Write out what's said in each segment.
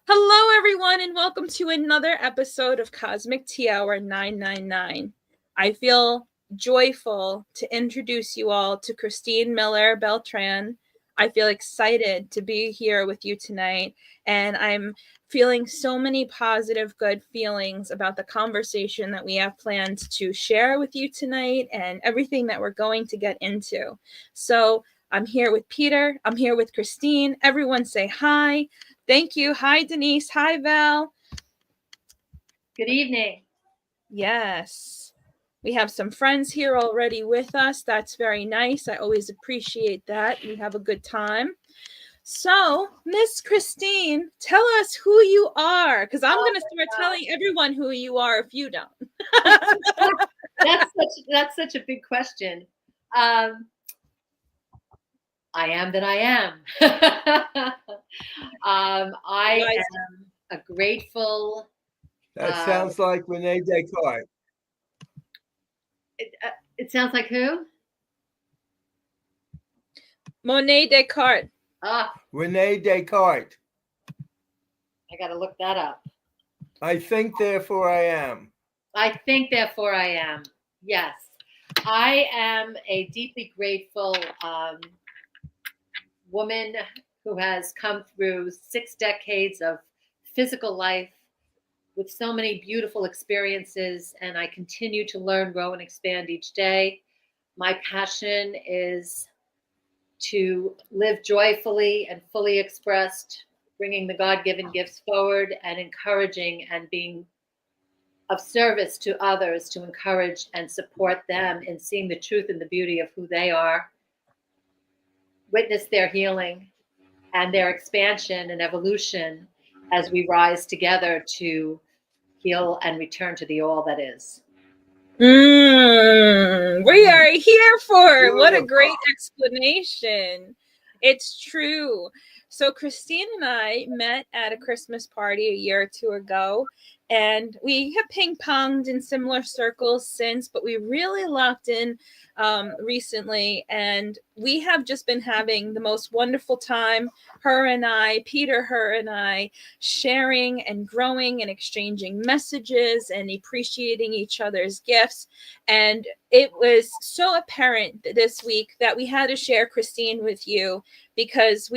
Hello, everyone, and welcome to another episode of Cosmic Tea Hour 999. I feel joyful to introduce you all to Christine Miller Beltran. I feel excited to be here with you tonight, and I'm feeling so many positive, good feelings about the conversation that we have planned to share with you tonight and everything that we're going to get into. So, I'm here with Peter. I'm here with Christine. Everyone say hi. Thank you. Hi, Denise. Hi, Val. Good evening. Yes. We have some friends here already with us. That's very nice. I always appreciate that. We have a good time. So, Miss Christine, tell us who you are, because I'm going to start telling everyone who you are if you don't. That's such a big question. I am that I am. I am a grateful. That sounds like Rene Descartes. It sounds like who? Monet Descartes. Rene Descartes. I got to look that up. I think, therefore I am. I think, therefore I am. Yes. I am a deeply grateful woman who has come through 6 decades of physical life with so many beautiful experiences, and I continue to learn, grow, and expand each day. My passion is to live joyfully and fully expressed, bringing the God-given gifts forward and encouraging and being of service to others to encourage and support them in seeing the truth and the beauty of who they are, witness their healing and their expansion and evolution as we rise together to heal and return to the all that is. We are here for it. What a great explanation. It's true. So Christine and I met at a Christmas party a year or two ago, and we have ping-ponged in similar circles since, but we really locked in recently, and we have just been having the most wonderful time, her and I, Peter, her and I, sharing and growing and exchanging messages and appreciating each other's gifts. And it was so apparent this week that we had to share Christine with you because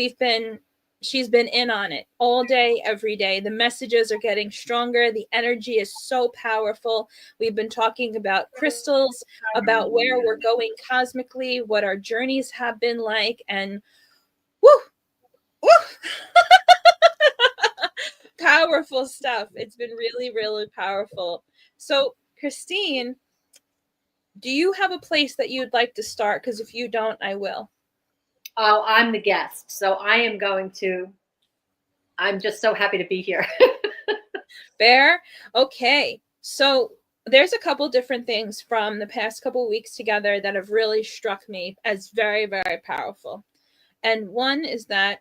she's been in on it all day, every day. The messages are getting stronger. The energy is so powerful. We've been talking about crystals, about where we're going cosmically, what our journeys have been like, and woo, powerful stuff. It's been really, really powerful. So, Christine, do you have a place that you'd like to start? Because if you don't, I will. Oh, I'm the guest, so I'm just so happy to be here. Fair? Okay. So there's a couple different things from the past couple weeks together that have really struck me as very, very powerful. And one is that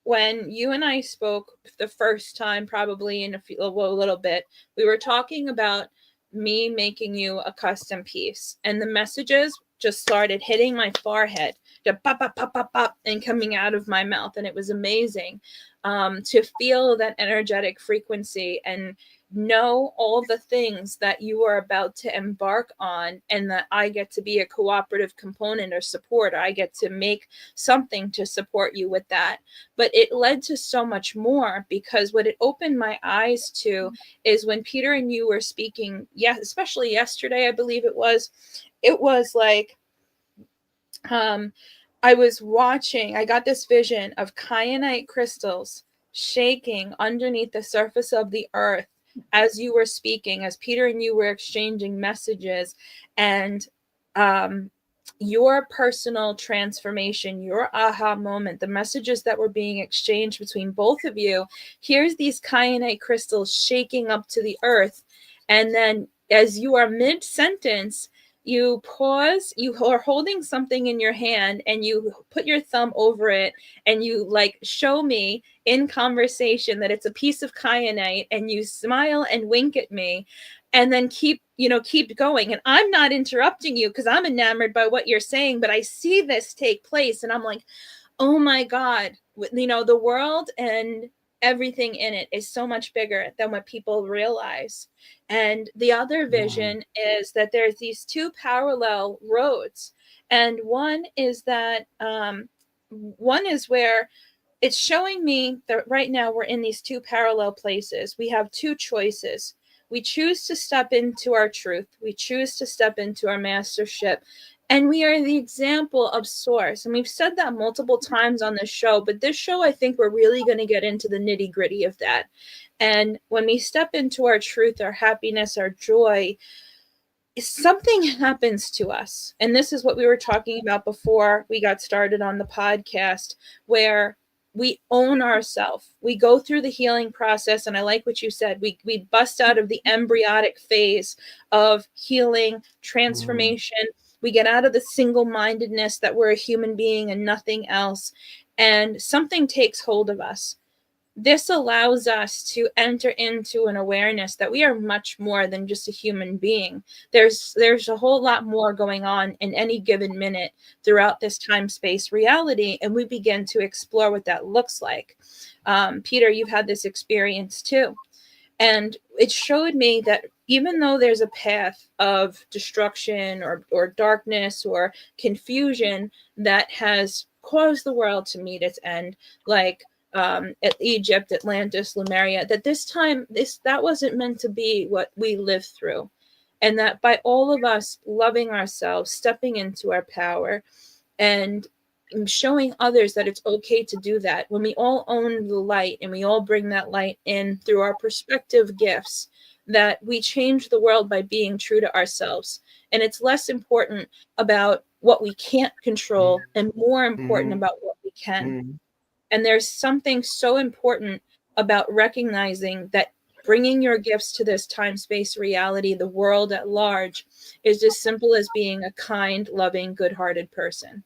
when you and I spoke the first time, probably in a little bit, we were talking about me making you a custom piece, and the messages just started hitting my forehead, pop, pop, pop, pop, pop, and coming out of my mouth. And it was amazing to feel that energetic frequency and know all the things that you are about to embark on, and that I get to be a cooperative component or support. I get to make something to support you with that. But it led to so much more, because what it opened my eyes to is when Peter and you were speaking, especially yesterday, I believe it was like, I was watching, I got this vision of kyanite crystals shaking underneath the surface of the earth as you were speaking, as Peter and you were exchanging messages, and your personal transformation, your aha moment, the messages that were being exchanged between both of you. Here's these kyanite crystals shaking up to the earth, and then as you are mid-sentence, you pause, you are holding something in your hand, and you put your thumb over it, and you like show me in conversation that it's a piece of kyanite, and you smile and wink at me, and then keep going. And I'm not interrupting you because I'm enamored by what you're saying, but I see this take place, and I'm like, oh my God, the world and everything in it is so much bigger than what people realize. And the other vision is that there's these two parallel roads. And one is where it's showing me that right now we're in these two parallel places. We have two choices. We choose to step into our truth. We choose to step into our mastership. And we are the example of source. And we've said that multiple times on this show, but this show, I think we're really going to get into the nitty gritty of that. And when we step into our truth, our happiness, our joy, something happens to us. And this is what we were talking about before we got started on the podcast, where we own ourselves. We go through the healing process. And I like what you said. We bust out of the embryonic phase of healing, transformation. We get out of the single-mindedness that we're a human being and nothing else. And something takes hold of us. This allows us to enter into an awareness that we are much more than just a human being. There's a whole lot more going on in any given minute throughout this time-space reality, and we begin to explore what that looks like. Peter, you've had this experience too. And it showed me that even though there's a path of destruction or darkness or confusion that has caused the world to meet its end, like at Egypt, Atlantis, Lemuria, that this time that wasn't meant to be what we lived through. And that by all of us loving ourselves, stepping into our power, and showing others that it's okay to do that, when we all own the light and we all bring that light in through our perspective gifts, that we change the world by being true to ourselves. And it's less important about what we can't control and more important about what we can. And there's something so important about recognizing that bringing your gifts to this time-space reality, the world at large, is as simple as being a kind, loving, good-hearted person.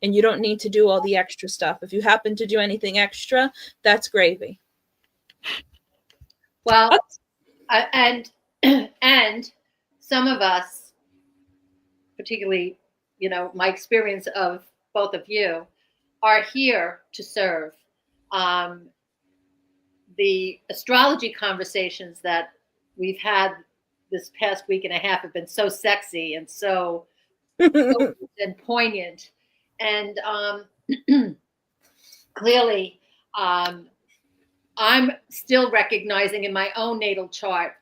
And you don't need to do all the extra stuff. If you happen to do anything extra, that's gravy. Well, and some of us, particularly, my experience of both of you, are here to serve. The astrology conversations that we've had this past week and a half have been so sexy and so and poignant. And clearly, I'm still recognizing in my own natal chart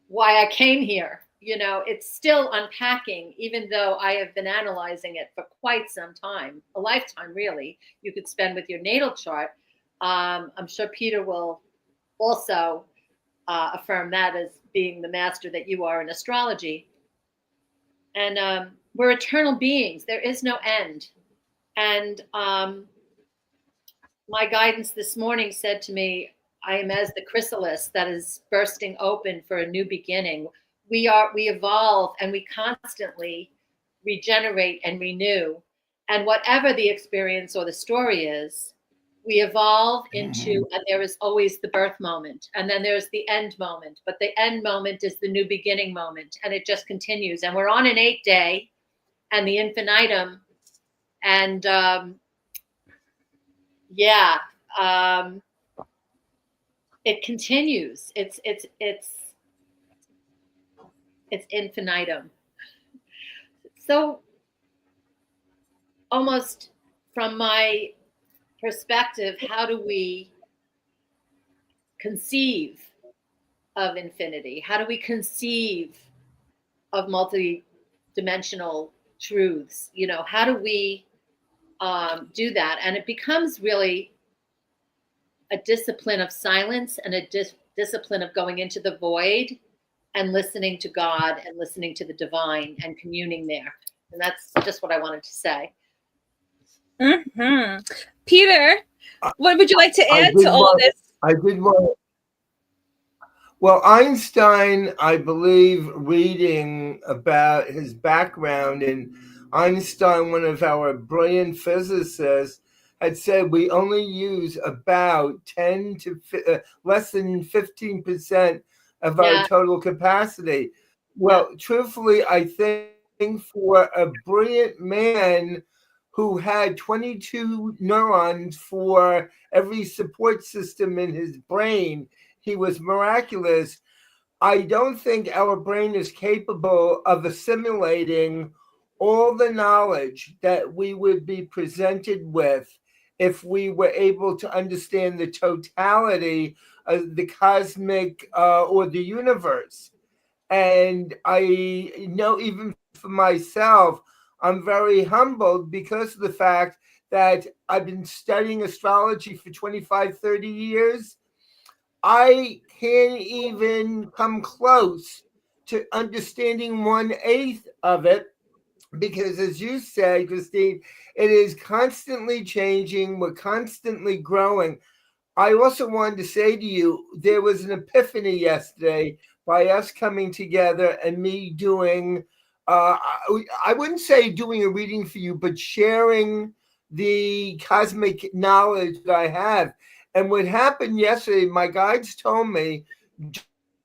why I came here. It's still unpacking, even though I have been analyzing it for quite some time, a lifetime, really, you could spend with your natal chart. I'm sure Peter will also affirm that as being the master that you are in astrology. And we're eternal beings. There is no end. And my guidance this morning said to me, I am as the chrysalis that is bursting open for a new beginning. We evolve and we constantly regenerate and renew. And whatever the experience or the story is, we evolve into, and there is always the birth moment, and then there's the end moment. But the end moment is the new beginning moment, and it just continues. And we're on an 8-day, and the infinitum, and it continues. It's infinitum. So almost from my perspective, how do we conceive of infinity? How do we conceive of multi-dimensional truths? How do we do that? And it becomes really a discipline of silence and a discipline of going into the void and listening to God and listening to the divine and communing there. And that's just what I wanted to say. Mm-hmm. Peter, what would you like to add to all this? I did want. Well, Einstein, I believe, reading about his background, and Einstein, one of our brilliant physicists, had said we only use about 10 to less than 15% of our total capacity. Well, truthfully, I think for a brilliant man who had 22 neurons for every support system in his brain. He was miraculous. I don't think our brain is capable of assimilating all the knowledge that we would be presented with if we were able to understand the totality of the cosmic or the universe. And I know even for myself, I'm very humbled because of the fact that I've been studying astrology for 25, 30 years. I can't even come close to understanding 1/8 of it because, as you said, Christine, it is constantly changing. We're constantly growing. I also wanted to say to you, there was an epiphany yesterday by us coming together and me doing, I wouldn't say doing a reading for you, but sharing the cosmic knowledge that I have. And what happened yesterday, my guides told me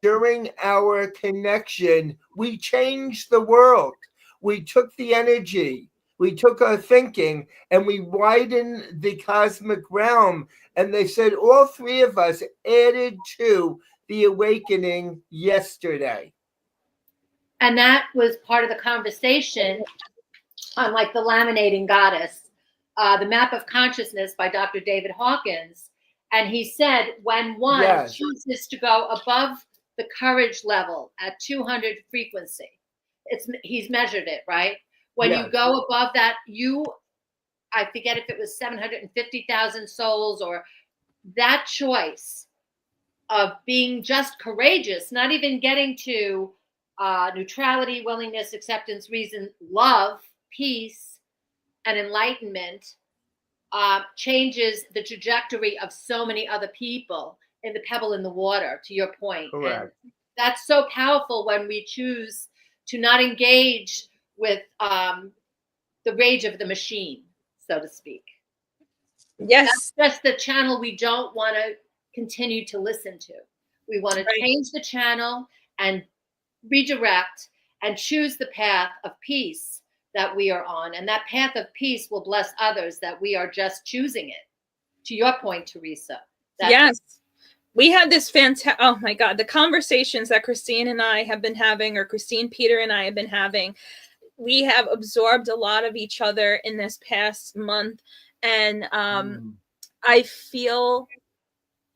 during our connection, we changed the world. We took the energy, we took our thinking, and we widened the cosmic realm. And they said all three of us added to the awakening yesterday. And that was part of the conversation on like the laminating goddess, the map of consciousness by Dr. David Hawkins. And he said, when one chooses to go above the courage level at 200 frequency, he's measured it, right? When you go above that, I forget if it was 750,000 souls, or that choice of being just courageous, not even getting to neutrality, willingness, acceptance, reason, love, peace, and enlightenment, changes the trajectory of so many other people in the pebble in the water, to your point. Correct. And that's so powerful when we choose to not engage with the rage of the machine, so to speak. Yes. That's just the channel we don't want to continue to listen to. We want to change the channel and redirect and choose the path of peace that we are on. And that path of peace will bless others, that we are just choosing it. To your point, Teresa. Yes. We had this fantastic, oh my God, the conversations that Christine and I have been having, or Christine, Peter, and I have been having, we have absorbed a lot of each other in this past month. And I feel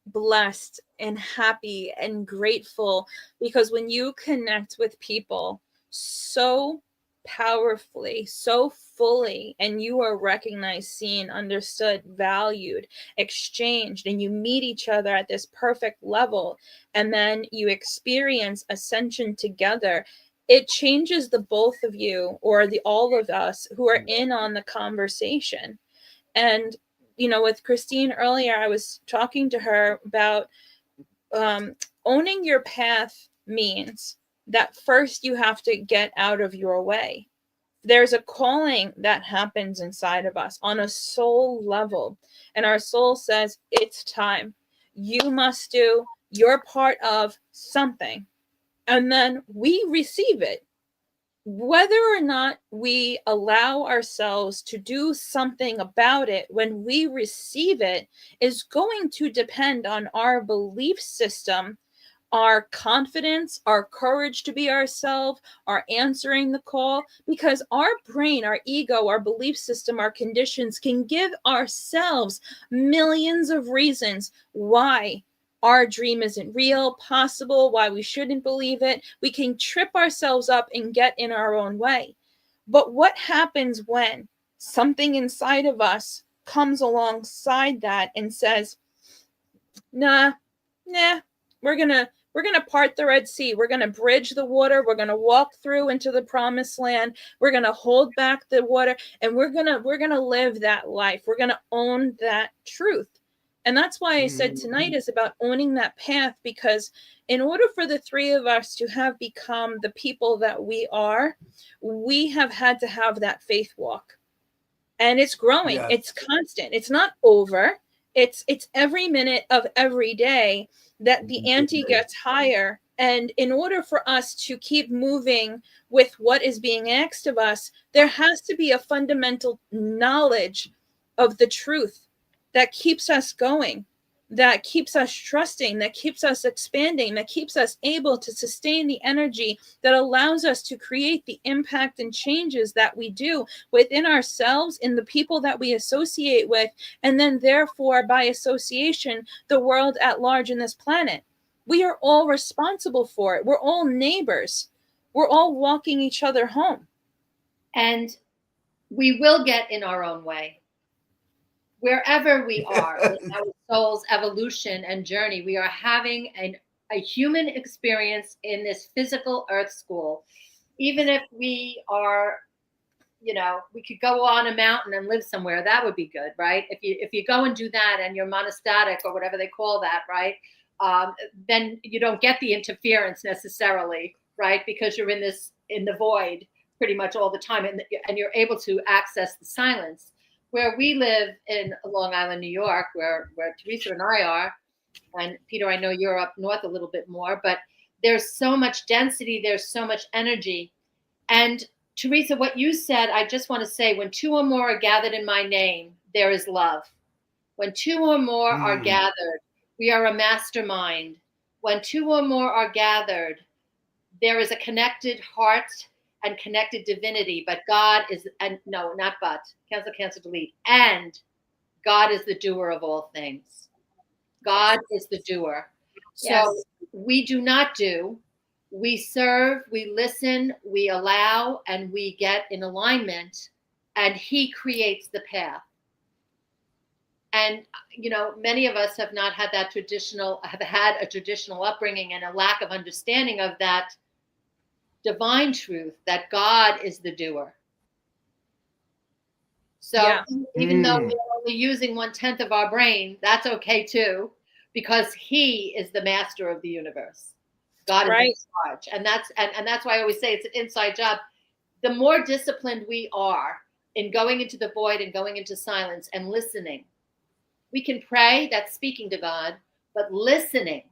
blessed and happy and grateful, because when you connect with people so powerfully, so fully, and you are recognized, seen, understood, valued, exchanged, and you meet each other at this perfect level, and then you experience ascension together, it changes the both of you, or the all of us who are in on the conversation. And you know, with Christine earlier, I was talking to her about owning your path means that first you have to get out of your way. There's a calling that happens inside of us on a soul level. And our soul says, it's time. You must do your part of something. And then we receive it. Whether or not we allow ourselves to do something about it when we receive it is going to depend on our belief system, our confidence, our courage to be ourselves, our answering the call, because our brain, our ego, our belief system, our conditions can give ourselves millions of reasons why our dream isn't real, possible, why we shouldn't believe it. We can trip ourselves up and get in our own way. But what happens when something inside of us comes alongside that and says, nah, we're gonna part the Red Sea. We're gonna bridge the water. We're gonna walk through into the promised land. We're gonna hold back the water, and we're gonna live that life. We're gonna own that truth. And that's why I said tonight is about owning that path, because in order for the three of us to have become the people that we are, we have had to have that faith walk. And it's growing. Yes. It's constant. It's not over. It's every minute of every day that the ante gets higher And in order for us to keep moving with what is being asked of us, there has to be a fundamental knowledge of the truth that keeps us going, that keeps us trusting, that keeps us expanding, that keeps us able to sustain the energy that allows us to create the impact and changes that we do within ourselves, in the people that we associate with, and then therefore by association, the world at large in this planet. We are all responsible for it. We're all neighbors. We're all walking each other home. And we will get in our own way. Wherever we are in our soul's evolution and journey, we are having a human experience in this physical earth school. Even if we are, we could go on a mountain and live somewhere, that would be good, right? If you go and do that and you're monostatic or whatever they call that, right? Then you don't get the interference necessarily, right? Because you're in the void pretty much all the time, and you're able to access the silence. Where we live in Long Island, New York, where Teresa and I are, and Peter, I know you're up north a little bit more, but there's so much density, there's so much energy. And Teresa, what you said, I just want to say, when two or more are gathered in my name, there is love. When two or more are gathered, we are a mastermind. When two or more are gathered, there is a connected heart and connected divinity. But God is, and no, not but, cancel, delete. And God is the doer of all things. God is the doer. So Yes. We do not do. We serve, we listen, we allow, and we get in alignment, and He creates the path. And, many of us have not had have had a traditional upbringing and a lack of understanding of that divine truth that God is the doer. So even though we're only using 1/10 of our brain, that's okay too, because He is the master of the universe. God is in charge. And that's why I always say it's an inside job. The more disciplined we are in going into the void and going into silence and listening, we can pray, that's speaking to God, but listening,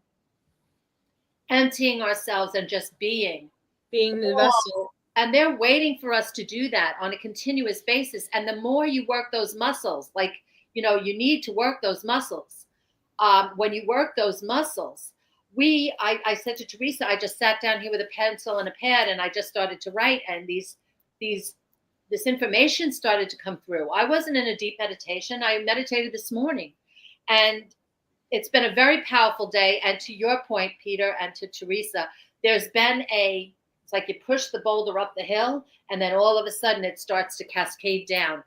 emptying ourselves and just being the vessel. And they're waiting for us to do that on a continuous basis. And the more you work those muscles, like, you need to work those muscles. When you work those muscles, I said to Teresa, I just sat down here with a pencil and a pad and I just started to write. And this information started to come through. I wasn't in a deep meditation. I meditated this morning, and it's been a very powerful day. And to your point, Peter, and to Teresa, there's been it's like you push the boulder up the hill, and then all of a sudden it starts to cascade down.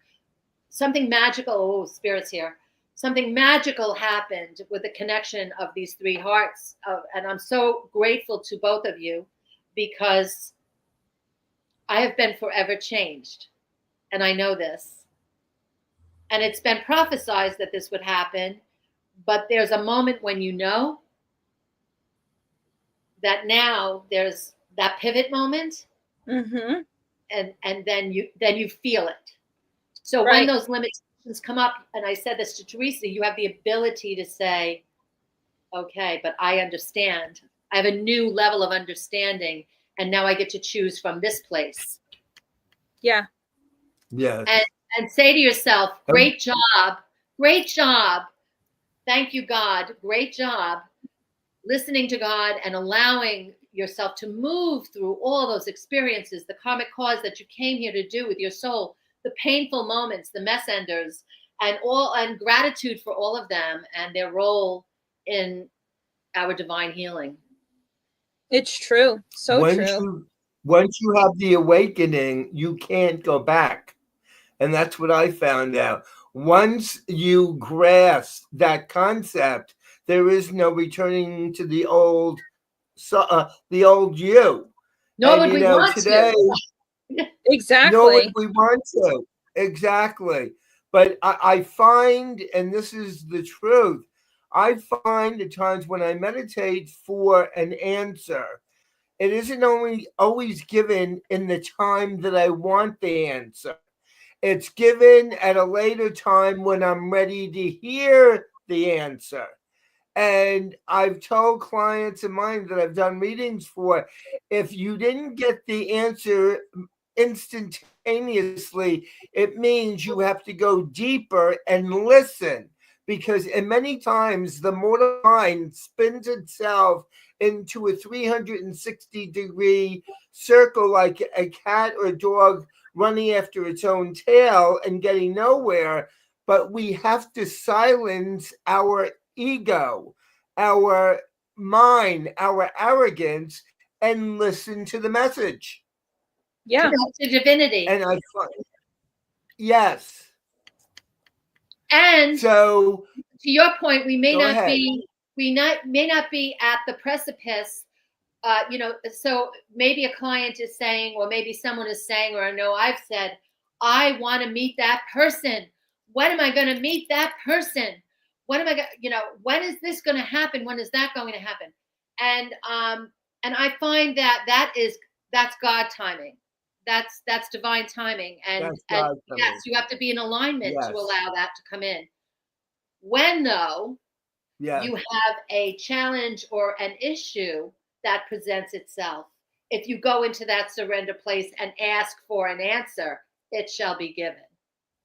Something magical, Spirit's here. Something magical happened with the connection of these three hearts. And I'm so grateful to both of you, because I have been forever changed. And I know this. And it's been prophesied that this would happen. But there's a moment when you know that now there's that pivot moment. Mm-hmm. And then you feel it. So when those limitations come up, and I said this to Teresa, you have the ability to say, okay, but I understand. I have a new level of understanding. And now I get to choose from this place. Yeah. Yes. And say to yourself, great job. Great job. Thank you, God. Great job. Listening to God and allowing yourself to move through all those experiences, the karmic cause that you came here to do with your soul, the painful moments, the mess enders, and gratitude for all of them and their role in our divine healing. It's true. So true. Once you have the awakening, you can't go back. And that's what I found out. Once you grasp that concept, there is no returning to the old you. Nor would we want today, to. Exactly. Nor would we want to. Exactly. But I find, and this is the truth, I find at times when I meditate for an answer, it isn't always given in the time that I want the answer. It's given at a later time when I'm ready to hear the answer. And I've told clients of mine that I've done readings for, if you didn't get the answer instantaneously, it means you have to go deeper and listen. Because and many times the mortal mind spins itself into a 360-degree circle like a cat or a dog running after its own tail and getting nowhere. But we have to silence our ego, our mind, our arrogance, and listen to the message. Yeah. To divinity. And I find, yes. And so, to your point, we may not ahead. may not be at the precipice. So maybe a client is saying, or maybe someone is saying, or I know I've said, I want to meet that person. When am I going to meet that person? When am I going? When is this going to happen? When is that going to happen? And I find that's God timing. That's divine timing. And yes, you have to be in alignment to allow that to come in. When though, you have a challenge or an issue that presents itself, if you go into that surrender place and ask for an answer, it shall be given.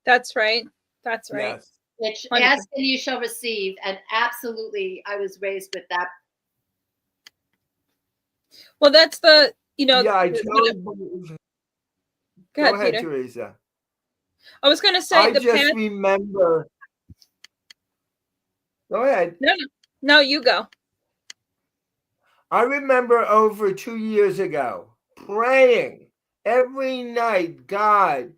That's right. That's right. Yes. Ask and you shall receive. And absolutely, I was raised with that. Well, that's the, Yeah, I totally Go ahead, ahead, Peter. Teresa. I was going to say I just remember. Go ahead. No, you go. I remember over 2 years ago praying every night, God,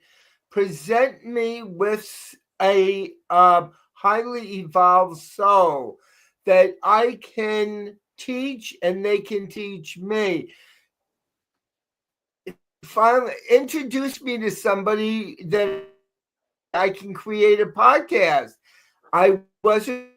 present me with a highly evolved soul that I can teach and they can teach me. Finally, introduce me to somebody that I can create a podcast. I wasn't.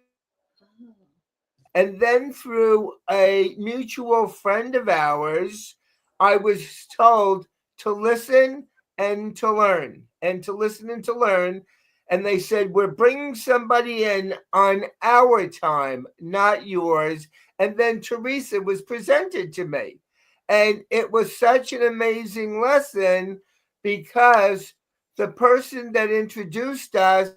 And then through a mutual friend of ours, I was told to listen and to learn, and to listen and to learn. And they said, we're bringing somebody in on our time, not yours. And then Teresa was presented to me. And it was such an amazing lesson because the person that introduced us,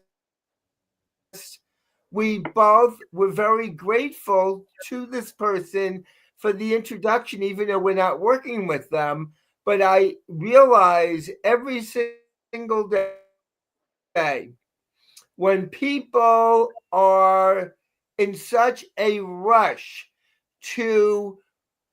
we both were very grateful to this person for the introduction, even though we're not working with them. But I realize every single day when people are in such a rush to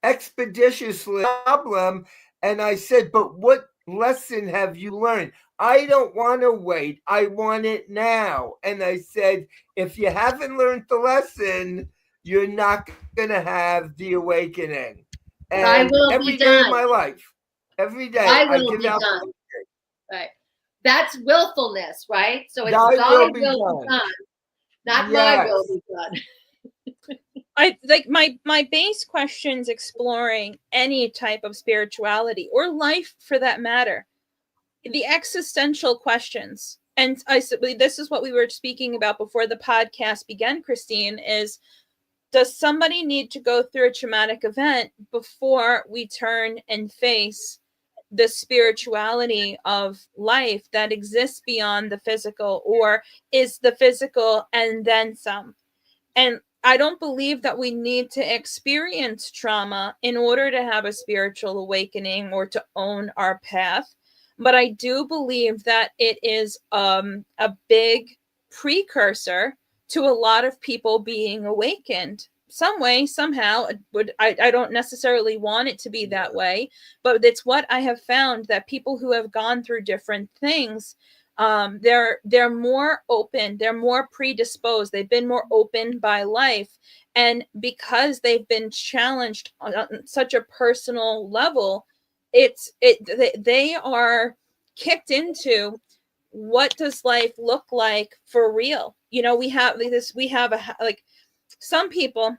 expeditiously problem, and I said, but what lesson have you learned? I don't want to wait. I want it now. And I said, if you haven't learned the lesson, you're not going to have the awakening. And every day of my life, every day, I give out. Right. That's willfulness, right? So it's thy will be done, not my will be done. I like my base questions exploring any type of spirituality or life for that matter. The existential questions. And this is what we were speaking about before the podcast began, Christine, is does somebody need to go through a traumatic event before we turn and face the spirituality of life that exists beyond the physical, or is the physical and then some? And I don't believe that we need to experience trauma in order to have a spiritual awakening or to own our path. But I do believe that it is a big precursor to a lot of people being awakened some way, somehow. I don't necessarily want it to be that way, but it's what I have found, that people who have gone through different things, they're more open, they're more predisposed, they've been more open by life, and because they've been challenged on such a personal level, they are kicked into what does life look like for real. We have some people,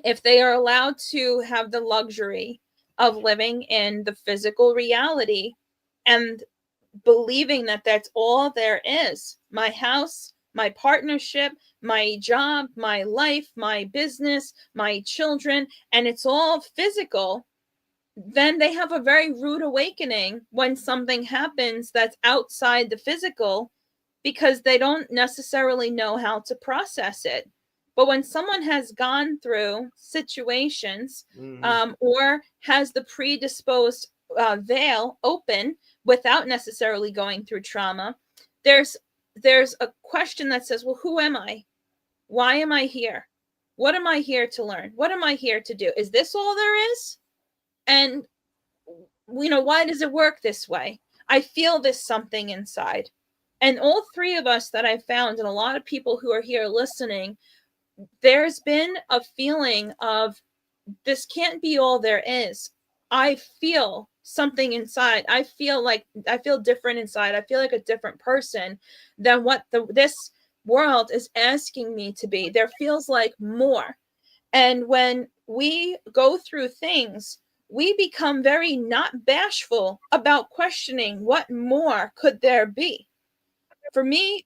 if they are allowed to have the luxury of living in the physical reality and believing that that's all there is, my house, my partnership, my job, my life, my business, my children, and it's all physical, then they have a very rude awakening when something happens that's outside the physical, because they don't necessarily know how to process it. But when someone has gone through situations, or has the predisposed veil open without necessarily going through trauma, there's a question that says, well, who am I? Why am I here? What am I here to learn? What am I here to do? Is this all there is? And why does it work this way? I feel this something inside. And all three of us that I found, and a lot of people who are here listening, there's been a feeling of, this can't be all there is. I feel something inside. I feel different inside. I feel like a different person than what this world is asking me to be. There feels like more. And when we go through things, we become very not bashful about questioning what more could there be. For me,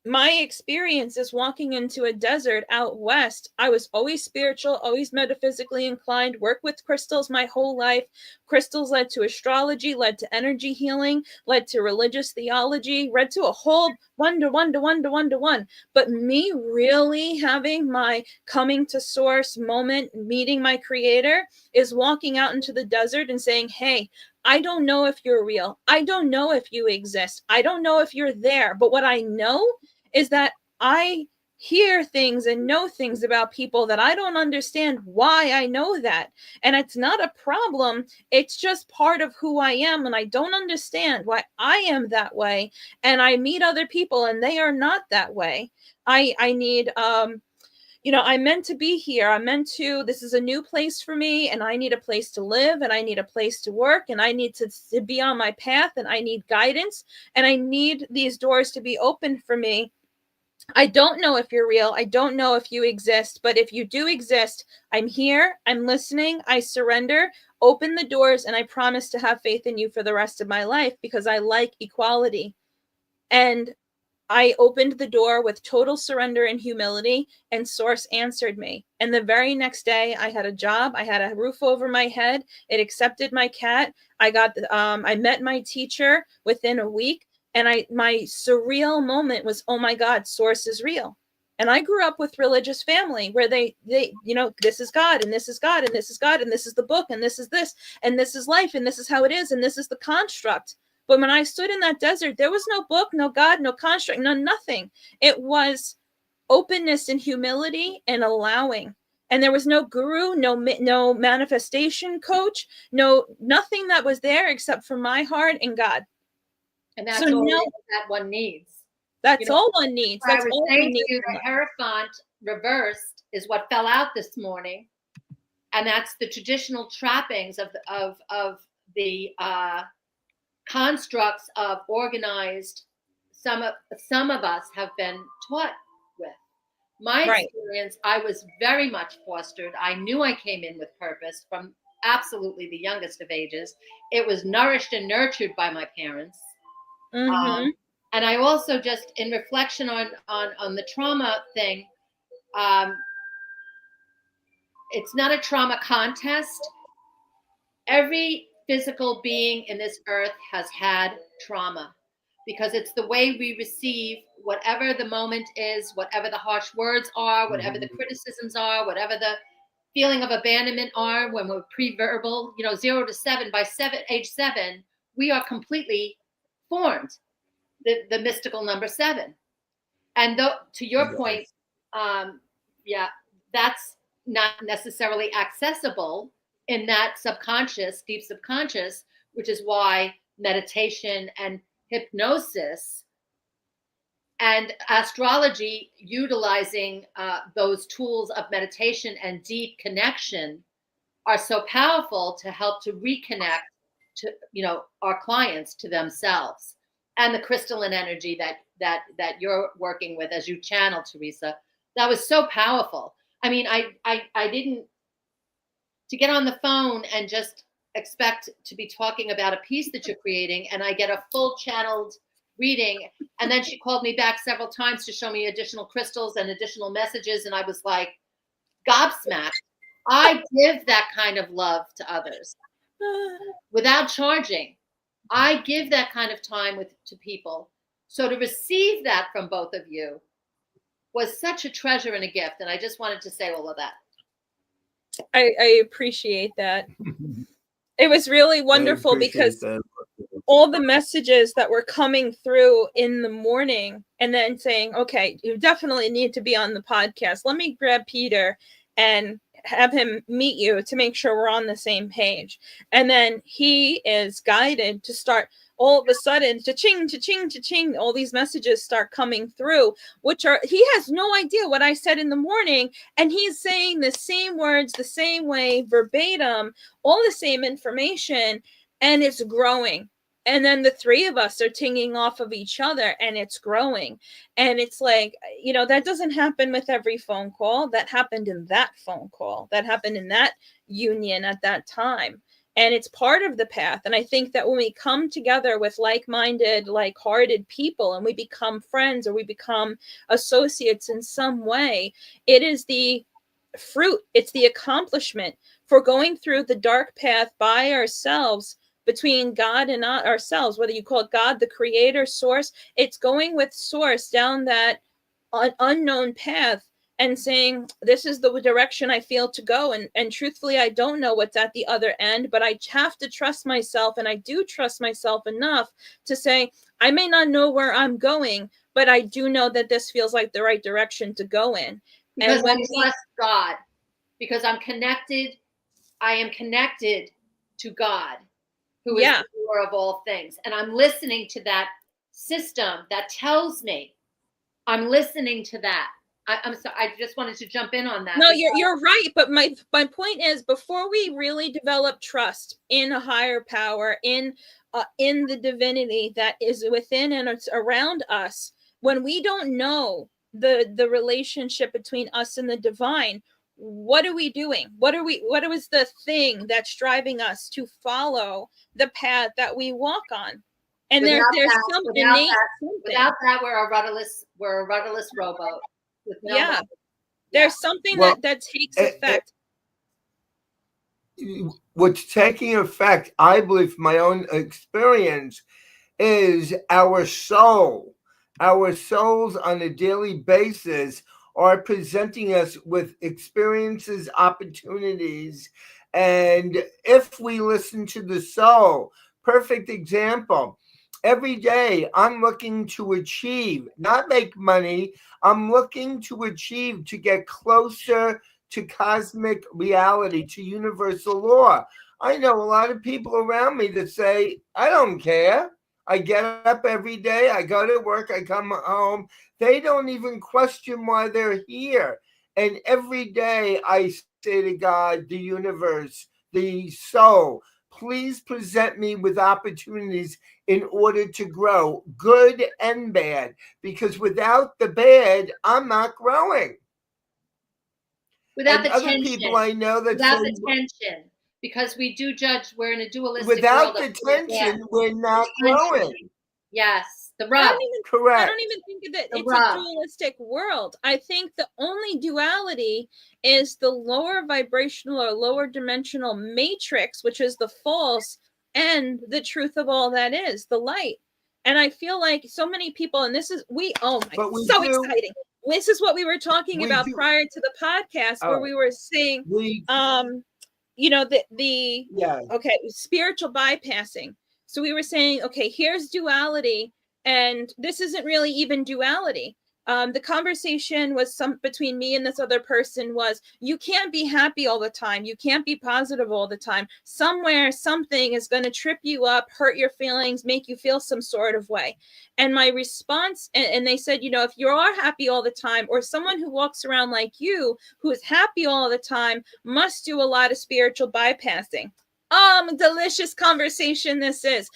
my experience is walking into a desert out west. I was always spiritual, always metaphysically inclined, worked with crystals my whole life. Crystals led to astrology, led to energy healing, led to religious theology, led to a whole one. But me really having my coming to source moment, meeting my creator, is walking out into the desert and saying, hey, I don't know if you're real. I don't know if you exist. I don't know if you're there. But what I know is that I hear things and know things about people that I don't understand why I know that. And it's not a problem. It's just part of who I am. And I don't understand why I am that way. And I meet other people and they are not that way. I need, I'm meant to be here. This is a new place for me, and I need a place to live, and I need a place to work, and I need to be on my path, and I need guidance, and I need these doors to be open for me. I don't know if you're real. I don't know if you exist, but if you do exist, I'm here. I'm listening. I surrender. Open the doors, and I promise to have faith in you for the rest of my life, because I like equality. And I opened the door with total surrender and humility, and Source answered me. And the very next day, I had a job. I had a roof over my head. It accepted my cat. I met my teacher within a week. And my surreal moment was, oh my God, Source is real. And I grew up with religious family where they, this is God, and this is God, and this is God, and this is the book, and this is this, and this is life, and this is how it is, and this is the construct. But when I stood in that desert, there was no book, no God, no construct, no nothing. It was openness and humility and allowing. And there was no guru, no manifestation coach, nothing that was there except for my heart and God. And that's all that one needs. That's all one needs. That's all we need. The Hierophant reversed is what fell out this morning, and that's the traditional trappings of the constructs of organized. Some of us have been taught with. My experience, I was very much fostered. I knew I came in with purpose from absolutely the youngest of ages. It was nourished and nurtured by my parents. Mm-hmm. And I also, just in reflection on the trauma thing, it's not a trauma contest. Every physical being in this earth has had trauma, because it's the way we receive whatever the moment is, whatever the harsh words are, whatever the criticisms are, whatever the feeling of abandonment are when we're pre-verbal, 0 to 7. By age 7, we are completely formed. The mystical number 7. And to your point, that's not necessarily accessible in that subconscious, deep subconscious, which is why meditation and hypnosis and astrology, utilizing those tools of meditation and deep connection, are so powerful to help to reconnect to our clients to themselves. And the crystalline energy that you're working with as you channel, Teresa, that was so powerful. I mean, I didn't, to get on the phone and just expect to be talking about a piece that you're creating, and I get a full channeled reading. And then she called me back several times to show me additional crystals and additional messages. And I was like gobsmacked. I give that kind of love to others without charging. I give that kind of time to people. So to receive that from both of you was such a treasure and a gift. And I just wanted to say all of that. I appreciate that. It was really wonderful because all the messages that were coming through in the morning and then saying, okay, you definitely need to be on the podcast. Let me grab Peter and have him meet you to make sure we're on the same page. And then he is guided to start all of a sudden, cha-ching, cha-ching, cha-ching, all these messages start coming through, which are, he has no idea what I said in the morning. And he's saying the same words, the same way, verbatim, all the same information, and it's growing. And then the three of us are tinging off of each other and it's growing. And it's like, you know, that doesn't happen with every phone call. That happened in that phone call. That happened in that union at that time. And it's part of the path. And I think that when we come together with like-minded, like-hearted people and we become friends or we become associates in some way, it is the fruit. It's the accomplishment for going through the dark path by ourselves, between God and ourselves, whether you call it God, the creator, source. It's going with source down that unknown path and saying, this is the direction I feel to go. And truthfully, I don't know what's at the other end, but I have to trust myself. And I do trust myself enough to say, I may not know where I'm going, but I do know that this feels like the right direction to go in. Because I trust God, because I'm connected. I am connected to God, who is the doer of all things. And I'm listening to that system that tells me. I'm listening to that. I'm sorry. I just wanted to jump in on that. No, you're right. But my point is, before we really develop trust in a higher power, in the divinity that is within and it's around us, when we don't know the relationship between us and the divine, what are we doing? What is the thing that's driving us to follow the path that we walk on? And there's some innate something. Without that, we're a rudderless rowboat. There's something that takes effect. What's taking effect, I believe, from my own experience, is our soul. Our souls on a daily basis are presenting us with experiences, opportunities. And if we listen to the soul, perfect example, every day I'm looking to achieve, not make money. I'm looking to achieve, to get closer to cosmic reality, to universal law. I know a lot of people around me that say, I don't care. I get up every day, I go to work, I come home. They don't even question why they're here. And every day I say to God, the universe, the soul, please present me with opportunities in order to grow, good and bad. Because without the bad, I'm not growing. Without the other tension. People I know that without the tension. Because we do judge, we're in a dualistic without world. Without the tension, we're not growing. Yes, the rub. Correct. I don't even think that it's a dualistic world. I think the only duality is the lower vibrational or lower dimensional matrix, which is the false, and the truth of all that is, the light. And I feel like so many people, and this is, exciting. This is what we were talking about prior to the podcast, where we were saying, spiritual bypassing. So we were saying, okay, here's duality, and this isn't really even duality. The conversation was between me and this other person was, you can't be happy all the time. You can't be positive all the time. Somewhere, something is going to trip you up, hurt your feelings, make you feel some sort of way. And my response, and they said, if you are happy all the time, or someone who walks around like you, who is happy all the time, must do a lot of spiritual bypassing. Delicious conversation this is.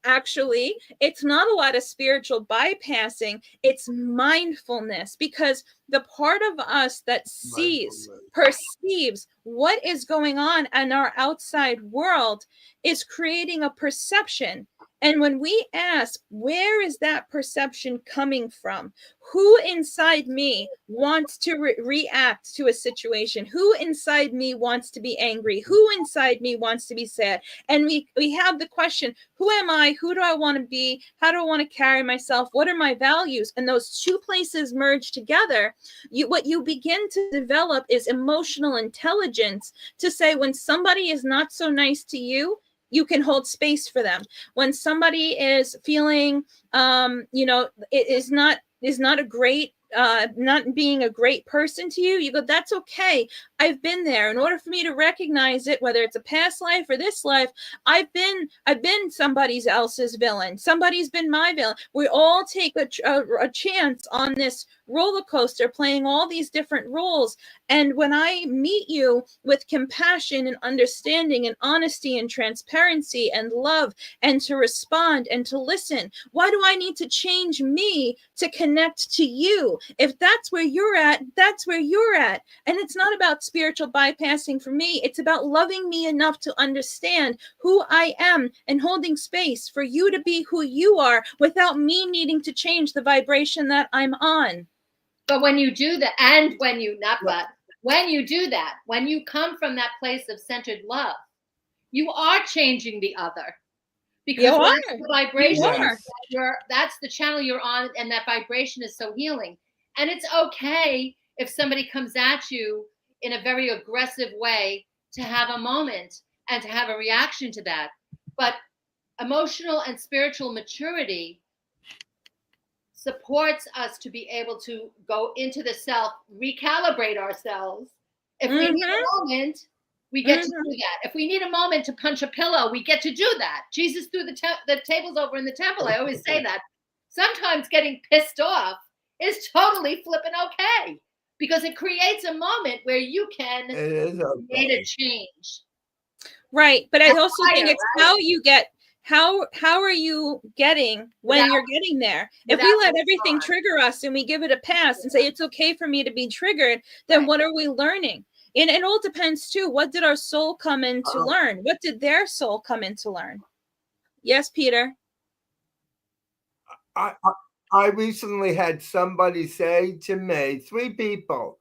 Actually, it's not a lot of spiritual bypassing. It's mindfulness, because the part of us that perceives what is going on in our outside world is creating a perception. And when we ask, where is that perception coming from? Who inside me wants to react to a situation? Who inside me wants to be angry? Who inside me wants to be sad? And we have the question, who am I? Who do I want to be? How do I want to carry myself? What are my values? And those two places merge together. What you begin to develop is emotional intelligence to say, when somebody is not so nice to you, you can hold space for them. When somebody is feeling, it is not a great, not being a great person to you, you go, that's okay. I've been there. In order for me to recognize it, whether it's a past life or this life, I've been somebody else's villain. Somebody's been my villain. We all take a chance on this roller coaster, playing all these different roles. And when I meet you with compassion and understanding and honesty and transparency and love, and to respond and to listen, why do I need to change me to connect to you? If that's where you're at, that's where you're at. And it's not about spiritual bypassing for me. It's about loving me enough to understand who I am and holding space for you to be who you are without me needing to change the vibration that I'm on. But when you do that, and when you when you do that, when you come from that place of centered love, you are changing the other. Because that's the vibration, that's the channel you're on, and that vibration is so healing. And it's okay if somebody comes at you in a very aggressive way to have a moment and to have a reaction to that. But emotional and spiritual maturity supports us to be able to go into the self, recalibrate ourselves. If we need a moment, we get to do that. If we need a moment to punch a pillow, we get to do that. Jesus threw the tables over in the temple. I always say that. Sometimes getting pissed off is totally flipping okay, because it creates a moment where you can create a change. Right. But I also think it's how you get, how are you getting when you're getting there? If we let everything trigger us and we give it a pass and say, it's okay for me to be triggered, then what are we learning? And it all depends too. What did our soul come in to learn? What did their soul come in to learn? Yes, Peter. I recently had somebody say to me, 3 people,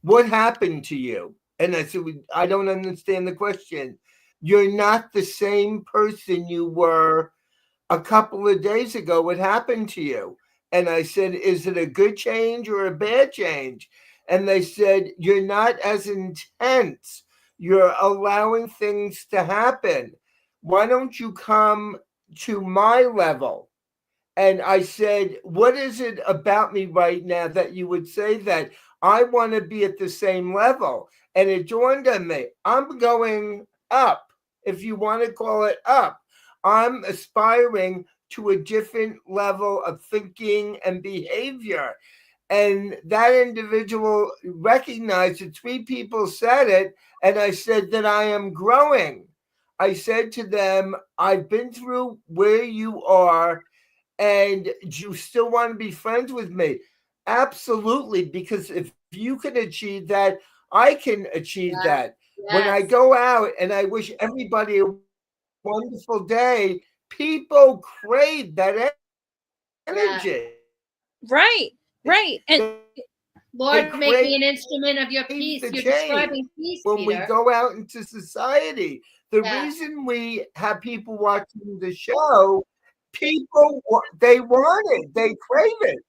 what happened to you? And I said, I don't understand the question. You're not the same person you were a couple of days ago. What happened to you? And I said, is it a good change or a bad change? And they said, you're not as intense. You're allowing things to happen. Why don't you come to my level? And I said, what is it about me right now that you would say that? I want to be at the same level? And it dawned on me, I'm going up, if you want to call it up. I'm aspiring to a different level of thinking and behavior. And that individual recognized it. 3 people said it. And I said that I am growing. I said to them, I've been through where you are, and you still want to be friends with me? Absolutely, because if you can achieve that, I can achieve that. Yes. When I go out and I wish everybody a wonderful day, people crave that energy. Right. And Lord, make me an instrument of your peace. You're describing peace, when Peter. we go out into society. The reason we have people watching the show, people, they want it. They crave it.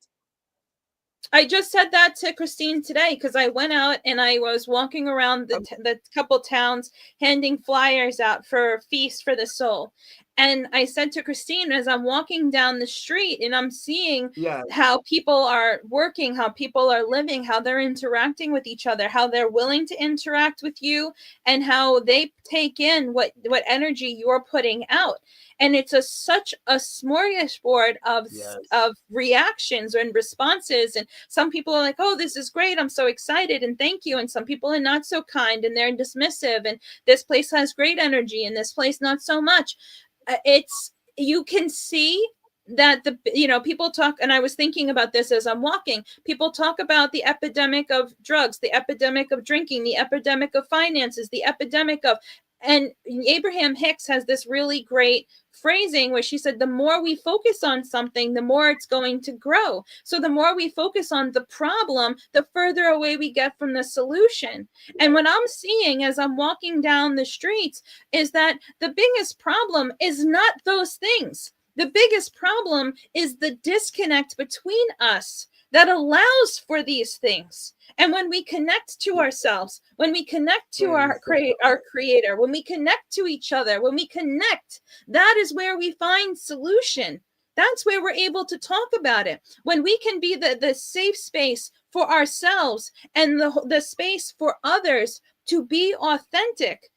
I just said that to Christine today, because I went out and I was walking around the couple towns handing flyers out for Feast for the Soul. And I said to Christine, as I'm walking down the street and I'm seeing how people are working, how people are living, how they're interacting with each other, how they're willing to interact with you, and how they take in what energy you're putting out. And it's such a smorgasbord of reactions and responses. And some people are like, oh, this is great, I'm so excited, and thank you. And some people are not so kind and they're dismissive, and this place has great energy and this place not so much. You can see that people talk, and I was thinking about this as I'm walking, people talk about the epidemic of drugs, the epidemic of drinking, the epidemic of finances, the epidemic of, And Abraham Hicks has this really great phrasing where she said, the more we focus on something, the more it's going to grow. So the more we focus on the problem, the further away we get from the solution. And what I'm seeing as I'm walking down the streets is that the biggest problem is not those things. The biggest problem is the disconnect between us that allows for these things. And when we connect to ourselves, when we connect to our creator, when we connect to each other, when we connect, that is where we find solution. That's where we're able to talk about it. When we can be the safe space for ourselves and the space for others to be authentic,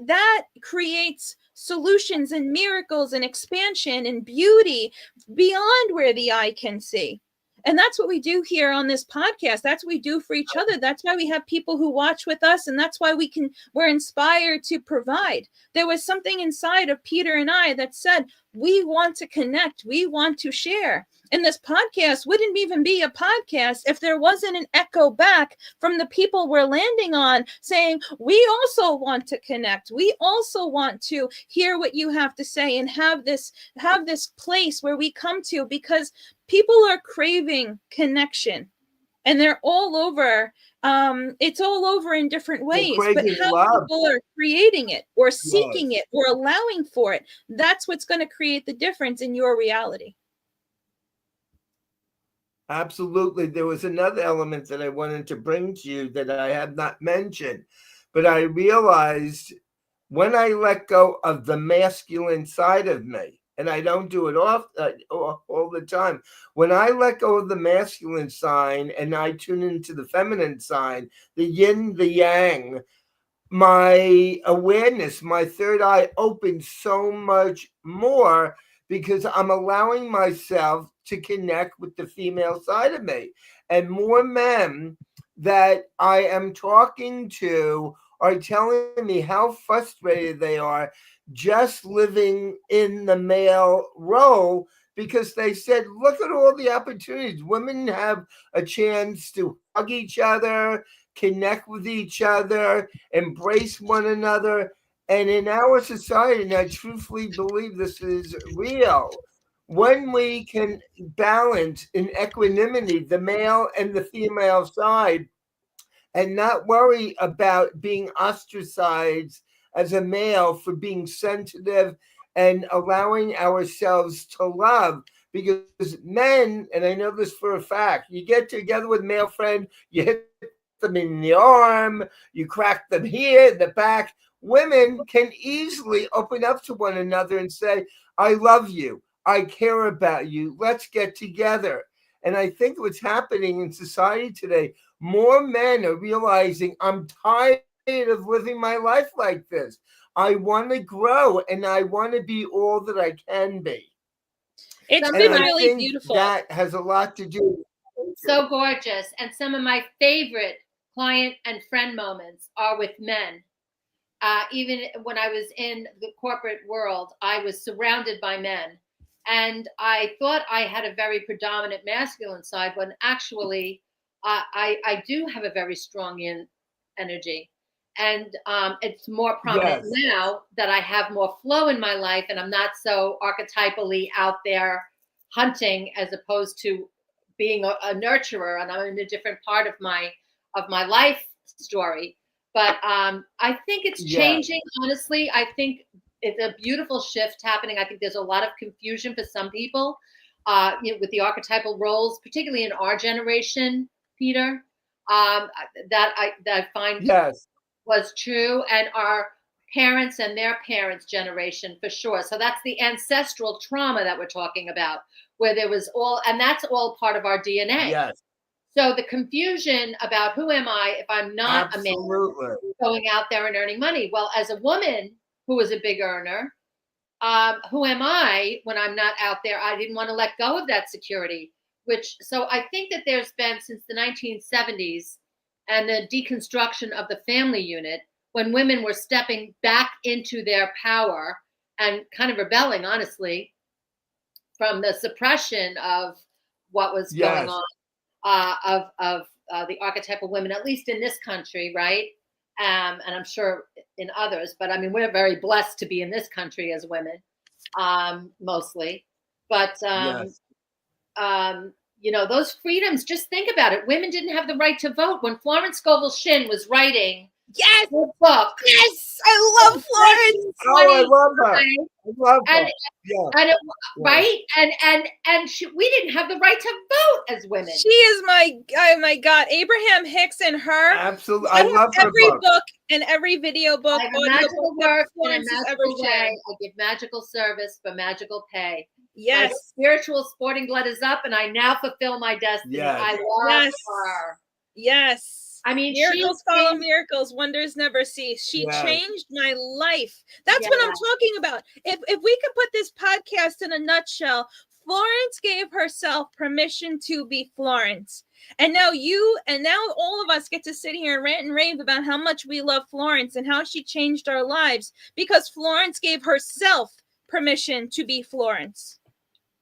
that creates solutions and miracles and expansion and beauty beyond where the eye can see. And that's what we do here on this podcast. That's what we do for each other. That's why we have people who watch with us. And that's why we're inspired to provide. There was something inside of Peter and I that said, we want to connect. We want to share. And this podcast wouldn't even be a podcast if there wasn't an echo back from the people we're landing on saying, we also want to connect. We also want to hear what you have to say and have this place where we come to, because people are craving connection, and they're all over. It's all over in different ways, but how people are creating it or seeking it or allowing for it, that's what's going to create the difference in your reality. Absolutely. There was another element that I wanted to bring to you that I have not mentioned, but I realized when I let go of the masculine side of me, and I don't do it all the time. When I let go of the masculine side and I tune into the feminine side, the yin, the yang, my awareness, my third eye opens so much more because I'm allowing myself to connect with the female side of me. And more men that I am talking to are telling me how frustrated they are just living in the male role, because they said, look at all the opportunities. Women have a chance to hug each other, connect with each other, embrace one another. And in our society, and I truthfully believe this is real, when we can balance in equanimity the male and the female side and not worry about being ostracized as a male for being sensitive and allowing ourselves to love. Because men, and I know this for a fact, you get together with male friend, you hit them in the arm, you crack them here, the back. Women can easily open up to one another and say, I love you, I care about you, let's get together. And I think what's happening in society today, more men are realizing, I'm tired of living my life like this. I want to grow and I want to be all that I can be. It's been really beautiful. That has a lot to do. So gorgeous. And some of my favorite client and friend moments are with men. Even when I was in the corporate world, I was surrounded by men. And I thought I had a very predominant masculine side, when actually I do have a very strong yin energy. And it's more prominent now that I have more flow in my life and I'm not so archetypally out there hunting, as opposed to being a nurturer, and I'm in a different part of my life story. But I think it's changing, honestly. I think it's a beautiful shift happening. I think there's a lot of confusion for some people with the archetypal roles, particularly in our generation, Peter, that I find was true, and our parents and their parents' generation for sure. So that's the ancestral trauma that we're talking about, where there was and that's all part of our DNA. Yes. So the confusion about who am I if I'm not a man going out there and earning money? Well, as a woman who is a big earner, who am I when I'm not out there? I didn't want to let go of that security, so I think that there's been, since the 1970s and the deconstruction of the family unit, when women were stepping back into their power and kind of rebelling, honestly, from the suppression of what was going on, of the archetypal women, at least in this country, right? and I'm sure in others, but I mean, we're very blessed to be in this country as women, mostly. But, Yes. those freedoms, just think about it. Women didn't have the right to vote when Florence Scovel Shinn was writing Yes, her book. yes, I love Florence. Oh, I love her. I love her. And, Yeah. and it, Yeah. right? And we didn't have the right to vote as women. She is oh my God, Abraham Hicks and her. Absolutely. I I have love her every book. book and every video book, I have a audio magical book that work in a Florence has ever magical shared. way. I give magical service for magical pay. My Yes, spiritual sporting blood is up, and I now fulfill my destiny. Yes. I love yes, her. yes. I mean, miracles follow miracles, wonders never cease. She Yes. changed my life. That's what I'm talking about. If we could put this podcast in a nutshell, Florence gave herself permission to be Florence. And now all of us get to sit here and rant and rave about how much we love Florence and how she changed our lives because Florence gave herself permission to be Florence.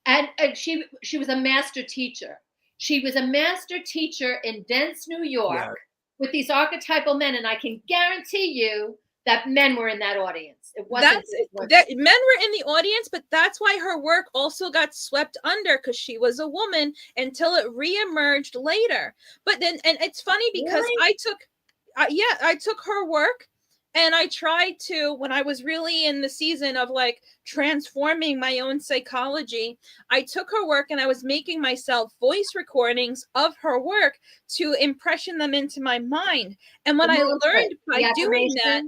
And she was a master teacher. She was a master teacher in dense New York with these archetypal men, and I can guarantee you that men were in that audience. It wasn't that men were in the audience, but that's why her work also got swept under because she was a woman until it reemerged later. But then, and it's funny because Really? I took her work. And I tried to, when I was really in the season of like transforming my own psychology, I took her work and I was making myself voice recordings of her work to impression them into my mind. And what I learned by doing that,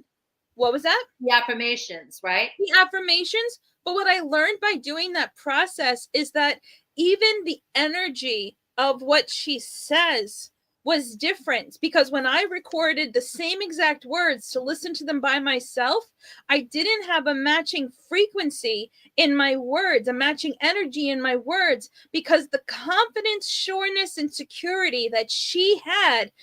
what was that? The affirmations, right? The affirmations. But what I learned by doing that process is that even the energy of what she says was different, because when I recorded the same exact words to listen to them by myself, I didn't have a matching frequency in my words, a matching energy in my words, because the confidence, sureness, and security that she had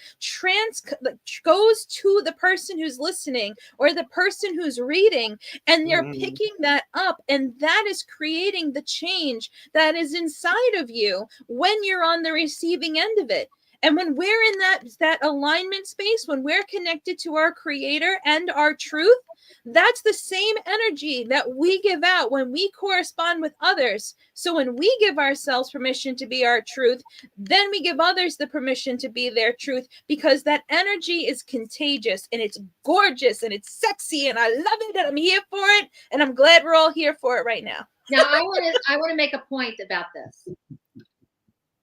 goes to the person who's listening or the person who's reading, and they're picking that up, and that is creating the change that is inside of you when you're on the receiving end of it. And when we're in that alignment space, when we're connected to our creator and our truth, that's the same energy that we give out when we correspond with others. So when we give ourselves permission to be our truth, then we give others the permission to be their truth, because that energy is contagious and it's gorgeous and it's sexy and I love it and I'm here for it. And I'm glad we're all here for it right now. Now I want to make a point about this.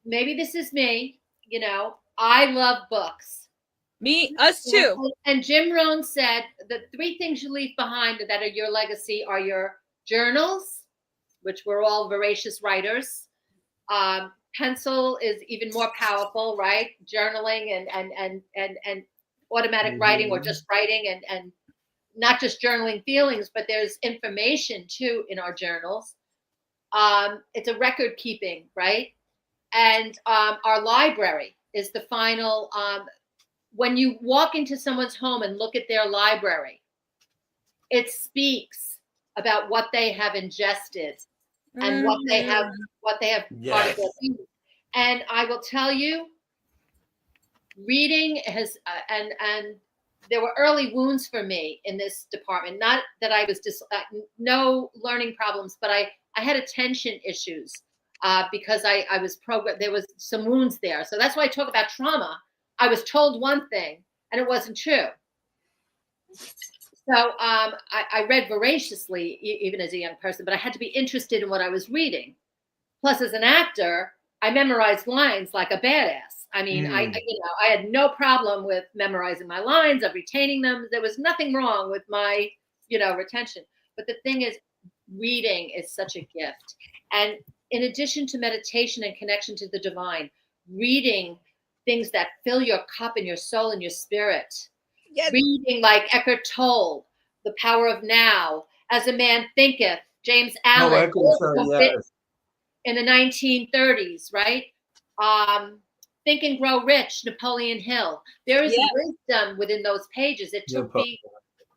Maybe this is me. I love books. Us too. And Jim Rohn said the 3 things you leave behind that are your legacy are your journals, which we're all voracious writers. Pencil is even more powerful, right? Journaling and automatic writing, or just writing, and not just journaling feelings, but there's information too in our journals. It's a record keeping, right? And our library is the final. When you walk into someone's home and look at their library, it speaks about what they have ingested and what they have part of their being. And I will tell you, reading has and there were early wounds for me in this department. Not that I was no learning problems, but I had attention issues. Because I was programmed, there was some wounds there. So that's why I talk about trauma. I was told one thing and it wasn't true. So I read voraciously, even as a young person, but I had to be interested in what I was reading. Plus, as an actor, I memorized lines like a badass. I mean, I had no problem with memorizing my lines, of retaining them. There was nothing wrong with my, retention. But the thing is, reading is such a gift. And in addition to meditation and connection to the divine, reading things that fill your cup and your soul and your spirit. Yes. Reading like Eckhart Tolle, The Power of Now, As a Man Thinketh, James Allen, in the 1930s, right? Think and Grow Rich, Napoleon Hill. There is wisdom within those pages. It took me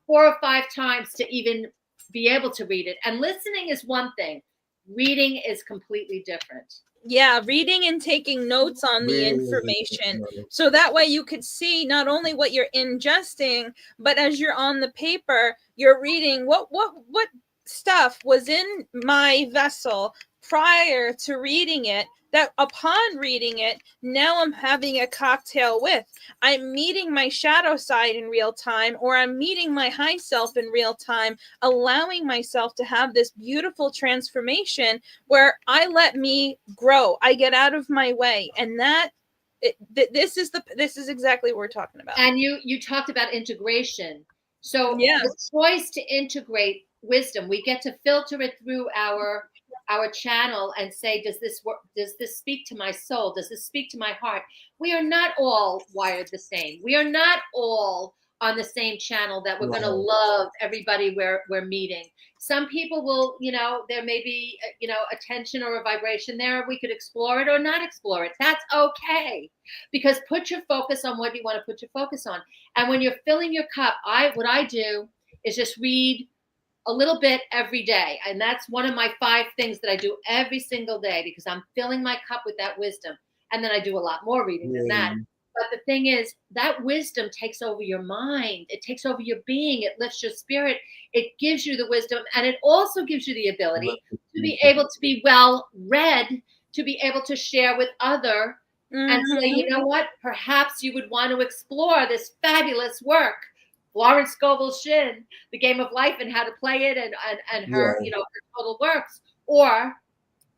4 or 5 times to even be able to read it. And listening is one thing. Reading is completely different. Yeah, reading and taking notes on the Really? information. So that way you could see not only what you're ingesting, but as you're on the paper, you're reading what stuff was in my vessel prior to reading it, that upon reading it, now I'm having a cocktail with. I'm meeting my shadow side in real time, or I'm meeting my high self in real time, allowing myself to have this beautiful transformation where I let me grow. I get out of my way, and this is exactly what we're talking about. And you talked about integration. So Yeah, the choice to integrate wisdom, we get to filter it through our channel and say, does this work? Does this speak to my soul? Does this speak to my heart? We are not all wired the same. We are not all on the same channel that we're going to love everybody we're meeting. Some people will, there may be, a tension or a vibration there. We could explore it or not explore it. That's okay. Because put your focus on what you want to put your focus on. And when you're filling your cup, what I do is just read a little bit every day. And that's one of my 5 things that I do every single day, because I'm filling my cup with that wisdom. And then I do a lot more reading than that. But the thing is, that wisdom takes over your mind. It takes over your being. It lifts your spirit. It gives you the wisdom. And it also gives you the ability to be able to be well read, to be able to share with other and say, you know what, perhaps you would want to explore this fabulous work. Florence Scovel Shinn, The Game of Life and How to Play It, and her, her total works, or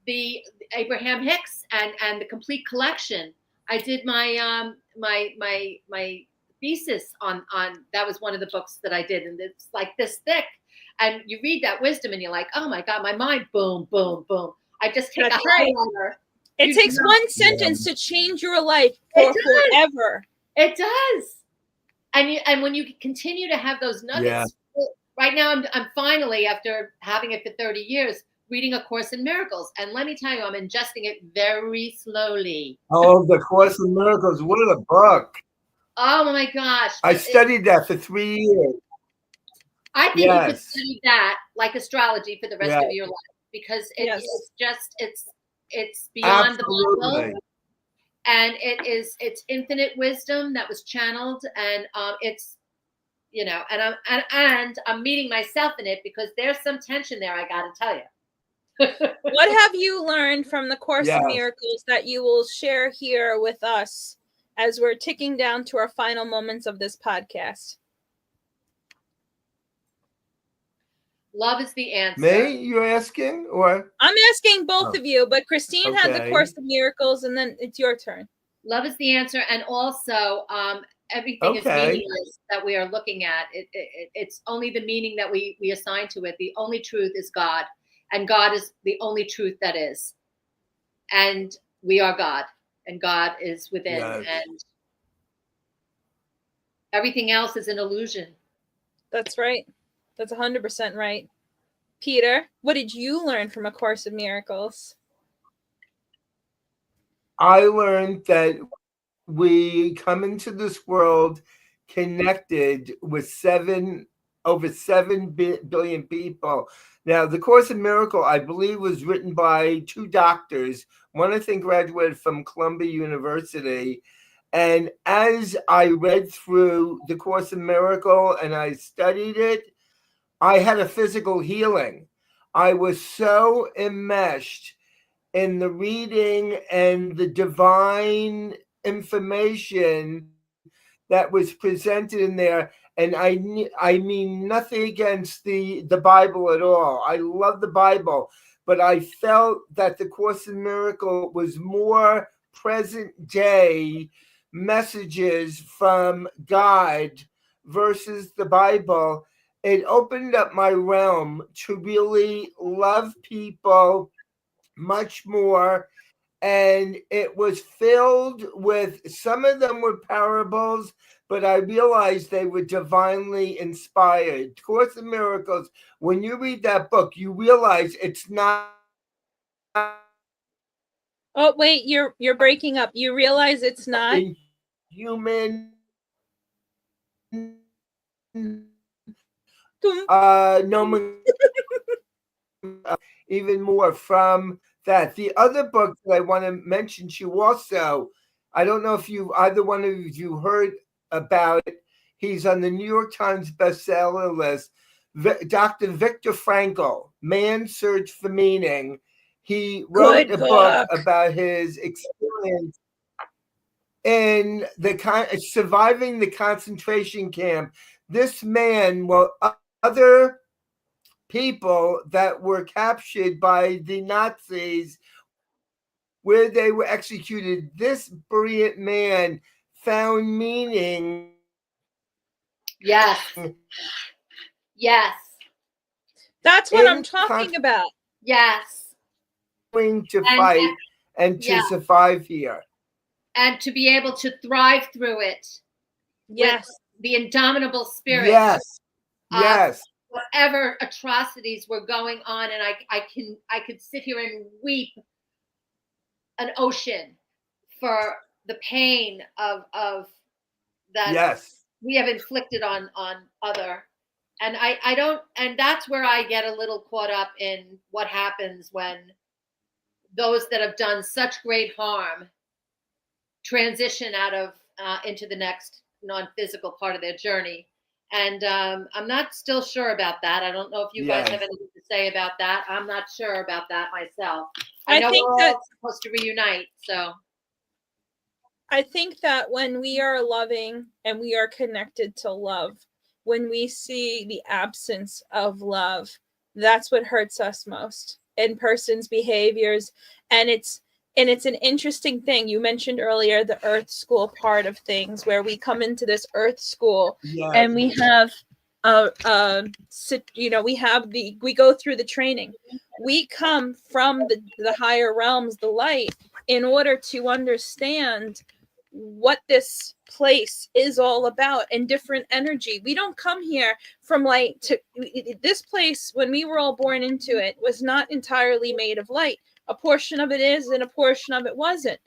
the Abraham Hicks and the complete collection. I did my my thesis on that was one of the books that I did, and it's like this thick. And you read that wisdom, and you're like, oh my God, my mind, boom, boom, boom. I just take a highlighter. It takes one sentence to change your life forever. It does. And when you continue to have those nuggets, right now I'm finally, after having it for 30 years, reading A Course in Miracles. And let me tell you, I'm ingesting it very slowly. Oh, The Course in Miracles. What a book. Oh my gosh. I studied that for 3 years. I think you could study that like astrology for the rest of your life, because it's just, it's beyond the Bible. And it's infinite wisdom that was channeled, and it's, and I'm meeting myself in it, because there's some tension there, I got to tell you. What have you learned from the Course in Miracles that you will share here with us as we're ticking down to our final moments of this podcast? Love is the answer. Me, you're asking? Or I'm asking both of you, but Christine had the Course in Miracles, and then it's your turn. Love is the answer. And also, everything is meaningless that we are looking at. It's only the meaning that we assign to it. The only truth is God, and God is the only truth that is. And we are God, and God is within, and everything else is an illusion. That's right. That's 100% right. Peter, what did you learn from A Course in Miracles? I learned that we come into this world connected with over 7 billion people. Now, The Course in Miracle, I believe, was written by 2 doctors. One, I think, graduated from Columbia University. And as I read through The Course in Miracle and I studied it, I had a physical healing. I was so enmeshed in the reading and the divine information that was presented in there. And I mean nothing against the Bible at all. I love the Bible, but I felt that the Course in Miracle was more present day messages from God versus the Bible. It opened up my realm to really love people much more. And it was filled with, some of them were parables, but I realized they were divinely inspired. Course in Miracles, when you read that book, you realize it's not. Oh, wait, you're breaking up. You realize it's not Human no even more from that. The other book that I want to mention to you also, I don't know if you either one of you heard about it. He's on the New York Times bestseller list. Dr. Viktor Frankl, Man's Search for Meaning. He wrote Good a book book. about his experience in surviving the concentration camp. This man, well, other people that were captured by the Nazis where they were executed, this brilliant man found meaning. Yes. Yes. That's what I'm talking about. Yes. To fight and to survive here. And to be able to thrive through it. Yes. With the indomitable spirit. Yes. Yes. Whatever atrocities were going on, and I could sit here and weep an ocean for the pain of that we have inflicted on other. And I don't, and that's where I get a little caught up in what happens when those that have done such great harm transition out of into the next non-physical part of their journey. And I'm not still sure about that. I don't know if you guys have anything to say about that. I'm not sure about that myself. I know we're all supposed to reunite, so. I think that when we are loving and we are connected to love, when we see the absence of love, that's what hurts us most in person's behaviors. And it's an interesting thing. You mentioned earlier the Earth School part of things, where we come into this Earth School and we have we go through the training. We come from the higher realms, the light, in order to understand what this place is all about and different energy. We don't come here from light to this place. When we were all born into it, was not entirely made of light. A portion of it is and a portion of it wasn't.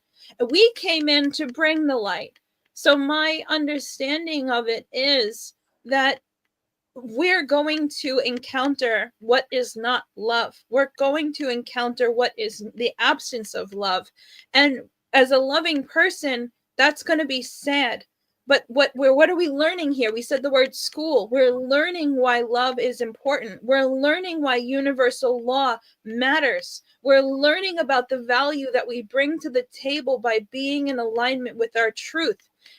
We came in to bring the light. So my understanding of it is that we're going to encounter what is not love. We're going to encounter what is the absence of love. And as a loving person, that's going to be sad. But what are we learning here? We said the word school. We're learning why love is important. We're learning why universal law matters. We're learning about the value that we bring to the table by being in alignment with our truth.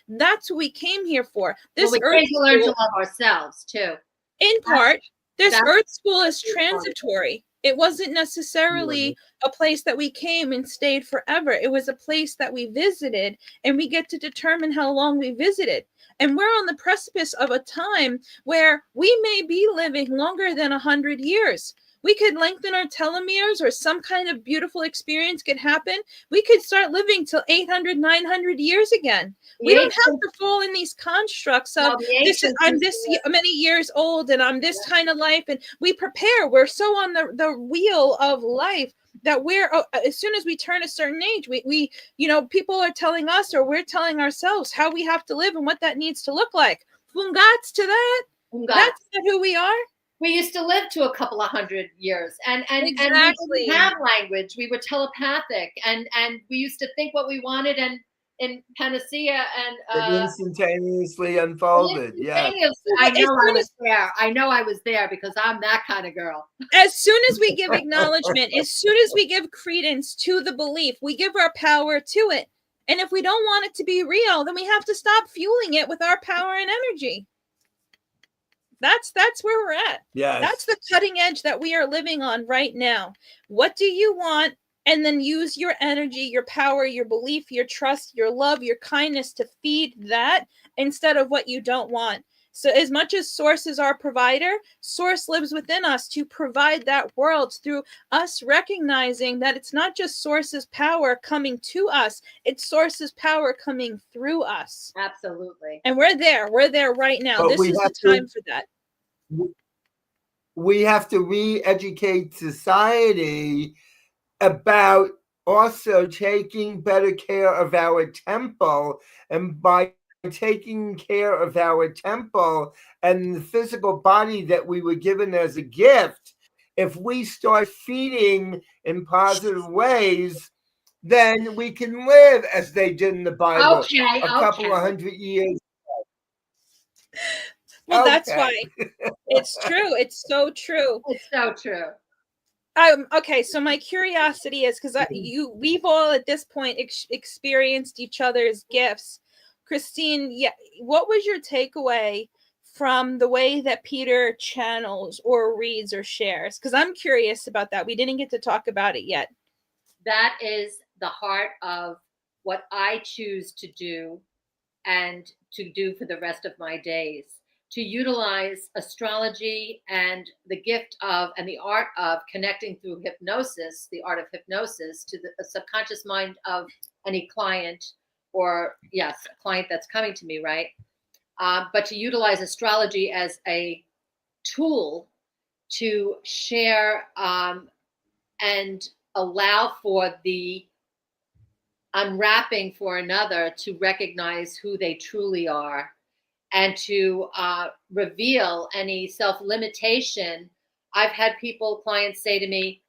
That's what we came here for. This we came to learn to love ourselves too. In part, this Earth School is transitory. It wasn't necessarily a place that we came and stayed forever. It was a place that we visited, and we get to determine how long we visited. And we're on the precipice of a time where we may be living longer than 100 years. We could lengthen our telomeres, or some kind of beautiful experience could happen. We could start living till 800, 900 years again. We don't have to fall in these constructs of I'm this many years old and I'm this kind of life. And we prepare. We're so on the wheel of life that we're as soon as we turn a certain age, we people are telling us, or we're telling ourselves, how we have to live and what that needs to look like. Fungats to that. That's not who we are. We used to live to a couple of 100 years, and exactly. We didn't have language. We were telepathic, and we used to think what we wanted, and in panacea, and it instantaneously unfolded. Yeah, I know I was there because I'm that kind of girl. As soon as we give acknowledgement, as soon as we give credence to the belief, we give our power to it. And if we don't want it to be real, then we have to stop fueling it with our power and energy. That's where we're at. Yes. That's the cutting edge that we are living on right now. What do you want? And then use your energy, your power, your belief, your trust, your love, your kindness to feed that instead of what you don't want. So as much as Source is our provider, Source lives within us to provide that world through us recognizing that it's not just Source's power coming to us, it's Source's power coming through us. Absolutely. And we're there right now. But this is the time for that. We have to re-educate society about also taking better care of our temple, and by taking care of our temple and the physical body that we were given as a gift, if we start feeding in positive ways, then we can live as they did in the Bible Okay, a couple of okay. 100 years. Well, that's why Okay. it's true. It's so true. It's so true. Okay, so my curiosity is because we've all at this point experienced each other's gifts. Christine, yeah, what was your takeaway from the way that Peter channels or reads or shares? Because I'm curious about that. We didn't get to talk about it yet. That is the heart of what I choose to do and to do for the rest of my days, to utilize astrology and the gift of and the art of connecting through hypnosis, the art of hypnosis, to the subconscious mind of any client, or yes, a client that's coming to me, right? But to utilize astrology as a tool to share and allow for the unwrapping for another to recognize who they truly are, and to reveal any self-limitation. I've had clients say to me,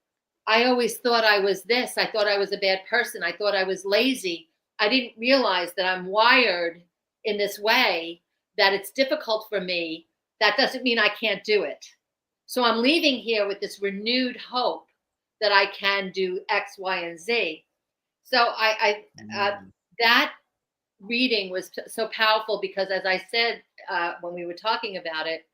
I always thought I was this. I thought I was a bad person. I thought I was lazy. I didn't realize that I'm wired in this way, that it's difficult for me. That doesn't mean I can't do it. So I'm leaving here with this renewed hope that I can do X, Y, and Z. So that reading was so powerful because, as I said when we were talking about it,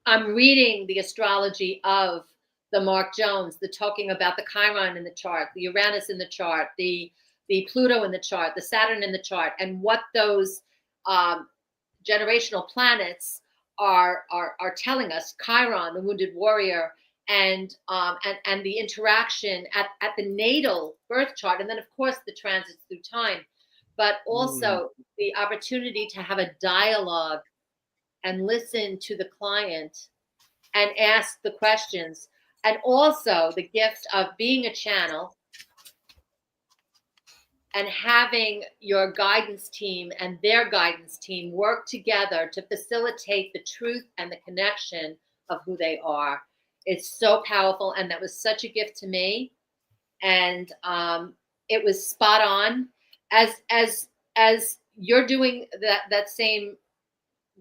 I'm reading the astrology of the Mark Jones, the talking about the Chiron in the chart, the Uranus in the chart, the Pluto in the chart, the Saturn in the chart, and what those generational planets are telling us. Chiron, the wounded warrior, and the interaction at the natal birth chart, and then of course the transits through time, but also the opportunity to have a dialogue and listen to the client and ask the questions, and also the gift of being a channel and having your guidance team and their guidance team work together to facilitate the truth and the connection of who they are. It's so powerful, and that was such a gift to me, and it was spot on. As you're doing that same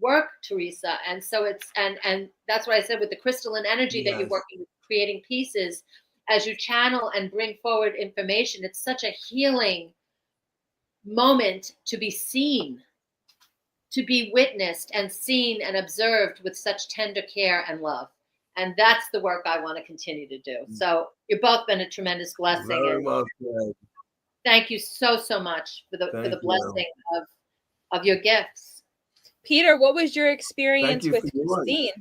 work, Teresa, and so it's and that's what I said with the crystalline energy that you're working with, creating pieces as you channel and bring forward information. It's such a healing moment to be seen, to be witnessed and seen and observed with such tender care and love. And that's the work I want to continue to do. So you've both been a tremendous blessing. Very well said. Thank you so much for the blessing of your gifts. Peter, what was your experience with Christine?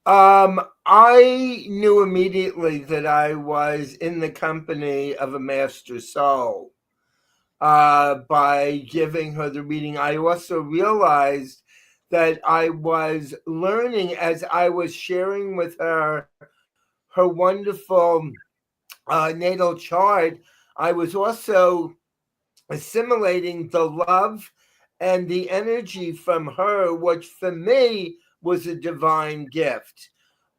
I knew immediately that I was in the company of a master soul by giving her the reading. I also realized that I was learning as I was sharing with her her wonderful natal chart. I was also assimilating the love and the energy from her, which for me was a divine gift.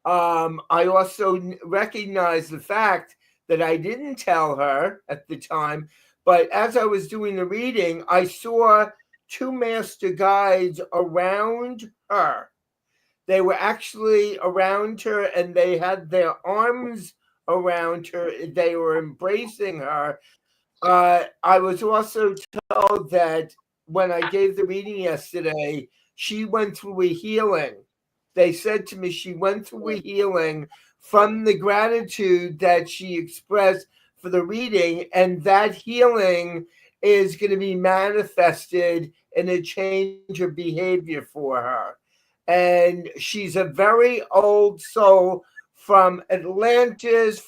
I also recognized the fact that I didn't tell her at the time, but as I was doing the reading, I saw two master guides around her. They were actually around her and they had their arms around her. They were embracing her. I was also told that when I gave the reading yesterday, she went through a healing. They said to me she went through a healing from the gratitude that she expressed for the reading, and that healing is going to be manifested in a change of behavior for her. And she's a very old soul from Atlantis,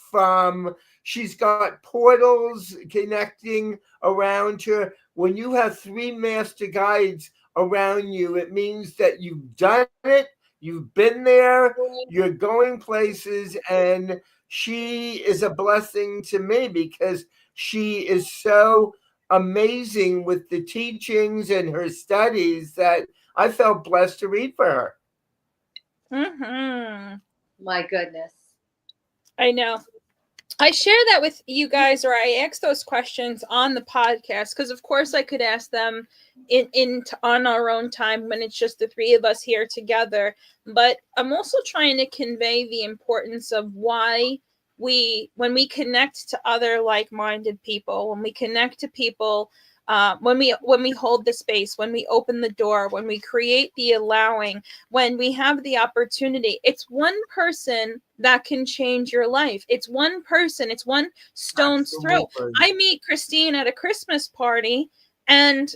she's got portals connecting around her. When you have three master guides around you, it means that you've done it, you've been there, you're going places, and she is a blessing to me because she is so amazing with the teachings and her studies that I felt blessed to read for her. Mm-hmm. My goodness. I know. I share that with you guys, or I ask those questions on the podcast because, of course, I could ask them on our own time when it's just the three of us here together. But I'm also trying to convey the importance of why when we connect to other like-minded people, when we connect to people, when we hold the space, when we open the door, when we create the allowing, when we have the opportunity, it's one person that can change your life. It's one person, it's one stone's throw. Absolutely. I meet Christine at a Christmas party, and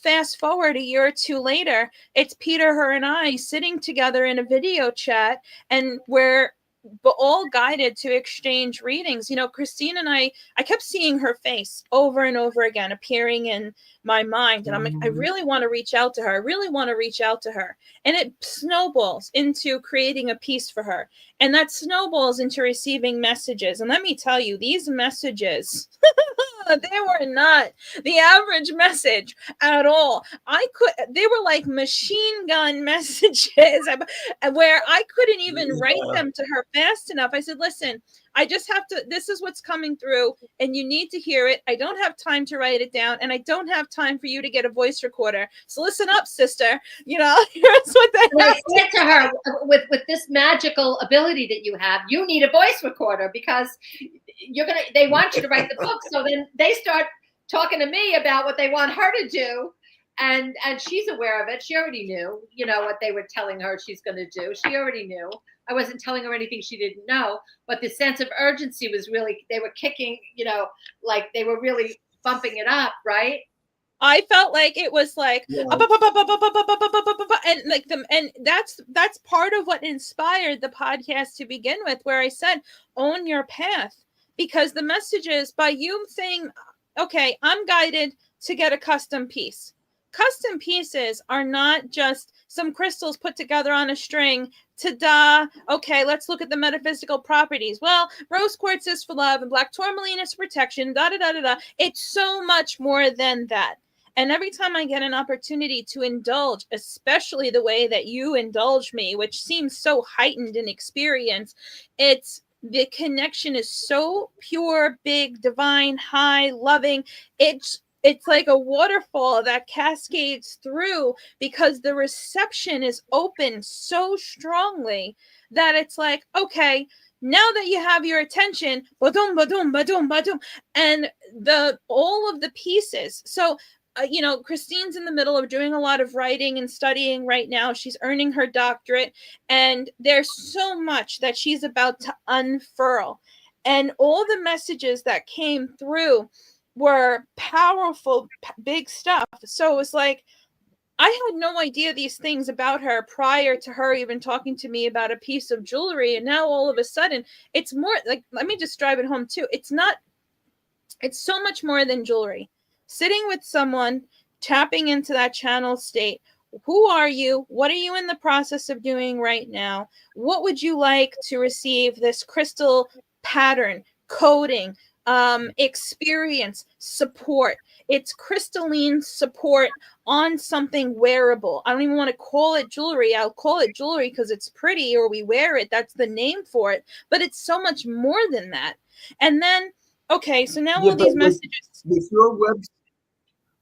fast forward a year or two later, it's Peter, her, and I sitting together in a video chat, and we're all guided to exchange readings. Christine and I kept seeing her face over and over again appearing in my mind, and I'm like, I really want to reach out to her. I really want to reach out to her. And it snowballs into creating a piece for her. And that snowballs into receiving messages. And let me tell you, these messages, they were not the average message at all. They were like machine gun messages where I couldn't even write them to her fast enough. I said, listen, I just have to, this is what's coming through and you need to hear it. I don't have time to write it down, and I don't have time for you to get a voice recorder. So listen up, sister. Here's what they And I said to her, with this magical ability that you have, you need a voice recorder because they want you to write the book. So then they start talking to me about what they want her to do. And she's aware of it. She already knew, what they were telling her she's going to do. She already knew. I wasn't telling her anything she didn't know, but the sense of urgency was really, they were kicking, like they were really bumping it up, right? I felt like it was like, Yeah. and like and that's part of what inspired the podcast to begin with, where I said, own your path, because the messages by you saying, okay, I'm guided to get a custom piece. Custom pieces are not just some crystals put together on a string. Ta-da! Okay, let's look at the metaphysical properties. Well, rose quartz is for love and black tourmaline is for protection. Da da da da da. It's so much more than that. And every time I get an opportunity to indulge, especially the way that you indulge me, which seems so heightened in experience, the connection is so pure, big, divine, high, loving. It's like a waterfall that cascades through because the reception is open so strongly that it's like, okay, now that you have your attention, ba-dum, ba-dum, ba-dum, ba-dum, and all of the pieces. So, Christine's in the middle of doing a lot of writing and studying right now. She's earning her doctorate, and there's so much that she's about to unfurl. And all the messages that came through were powerful, big stuff. So it was like, I had no idea these things about her prior to her even talking to me about a piece of jewelry. And now all of a sudden, it's more like, let me just drive it home too. It's so much more than jewelry. Sitting with someone, tapping into that channel state. Who are you? What are you in the process of doing right now? What would you like to receive this crystal pattern, coding, experience, support? It's crystalline support on something wearable. I don't even want to call it jewelry. I'll call it jewelry because it's pretty, or we wear it. That's the name for it. But it's so much more than that. And then, okay, so now all these messages.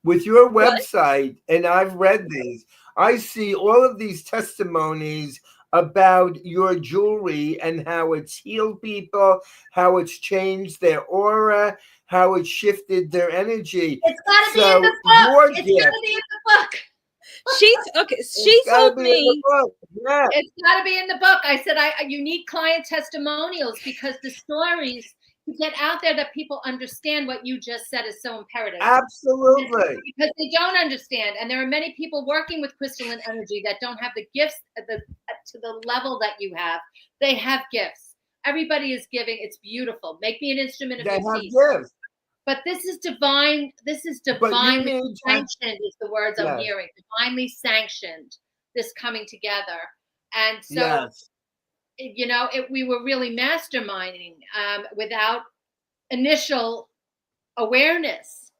With your website, and I've read these, I see all of these testimonies about your jewelry and how it's healed people, how it's changed their aura, how it's shifted their energy. It's got to be in the book. It's got to be in the book. She told me. Yeah. It's got to be in the book. I said, you need client testimonials because the stories to get out there that people understand what you just said is so imperative. Absolutely. Because they don't understand. And there are many people working with crystalline energy that don't have the gifts to the level that you have. They have gifts. Everybody is giving. It's beautiful. Make me an instrument of your peace. Gifts. But this is divine. This is divinely sanctioned is the words I'm hearing. Divinely sanctioned, this coming together. And so, we were really masterminding without initial awareness.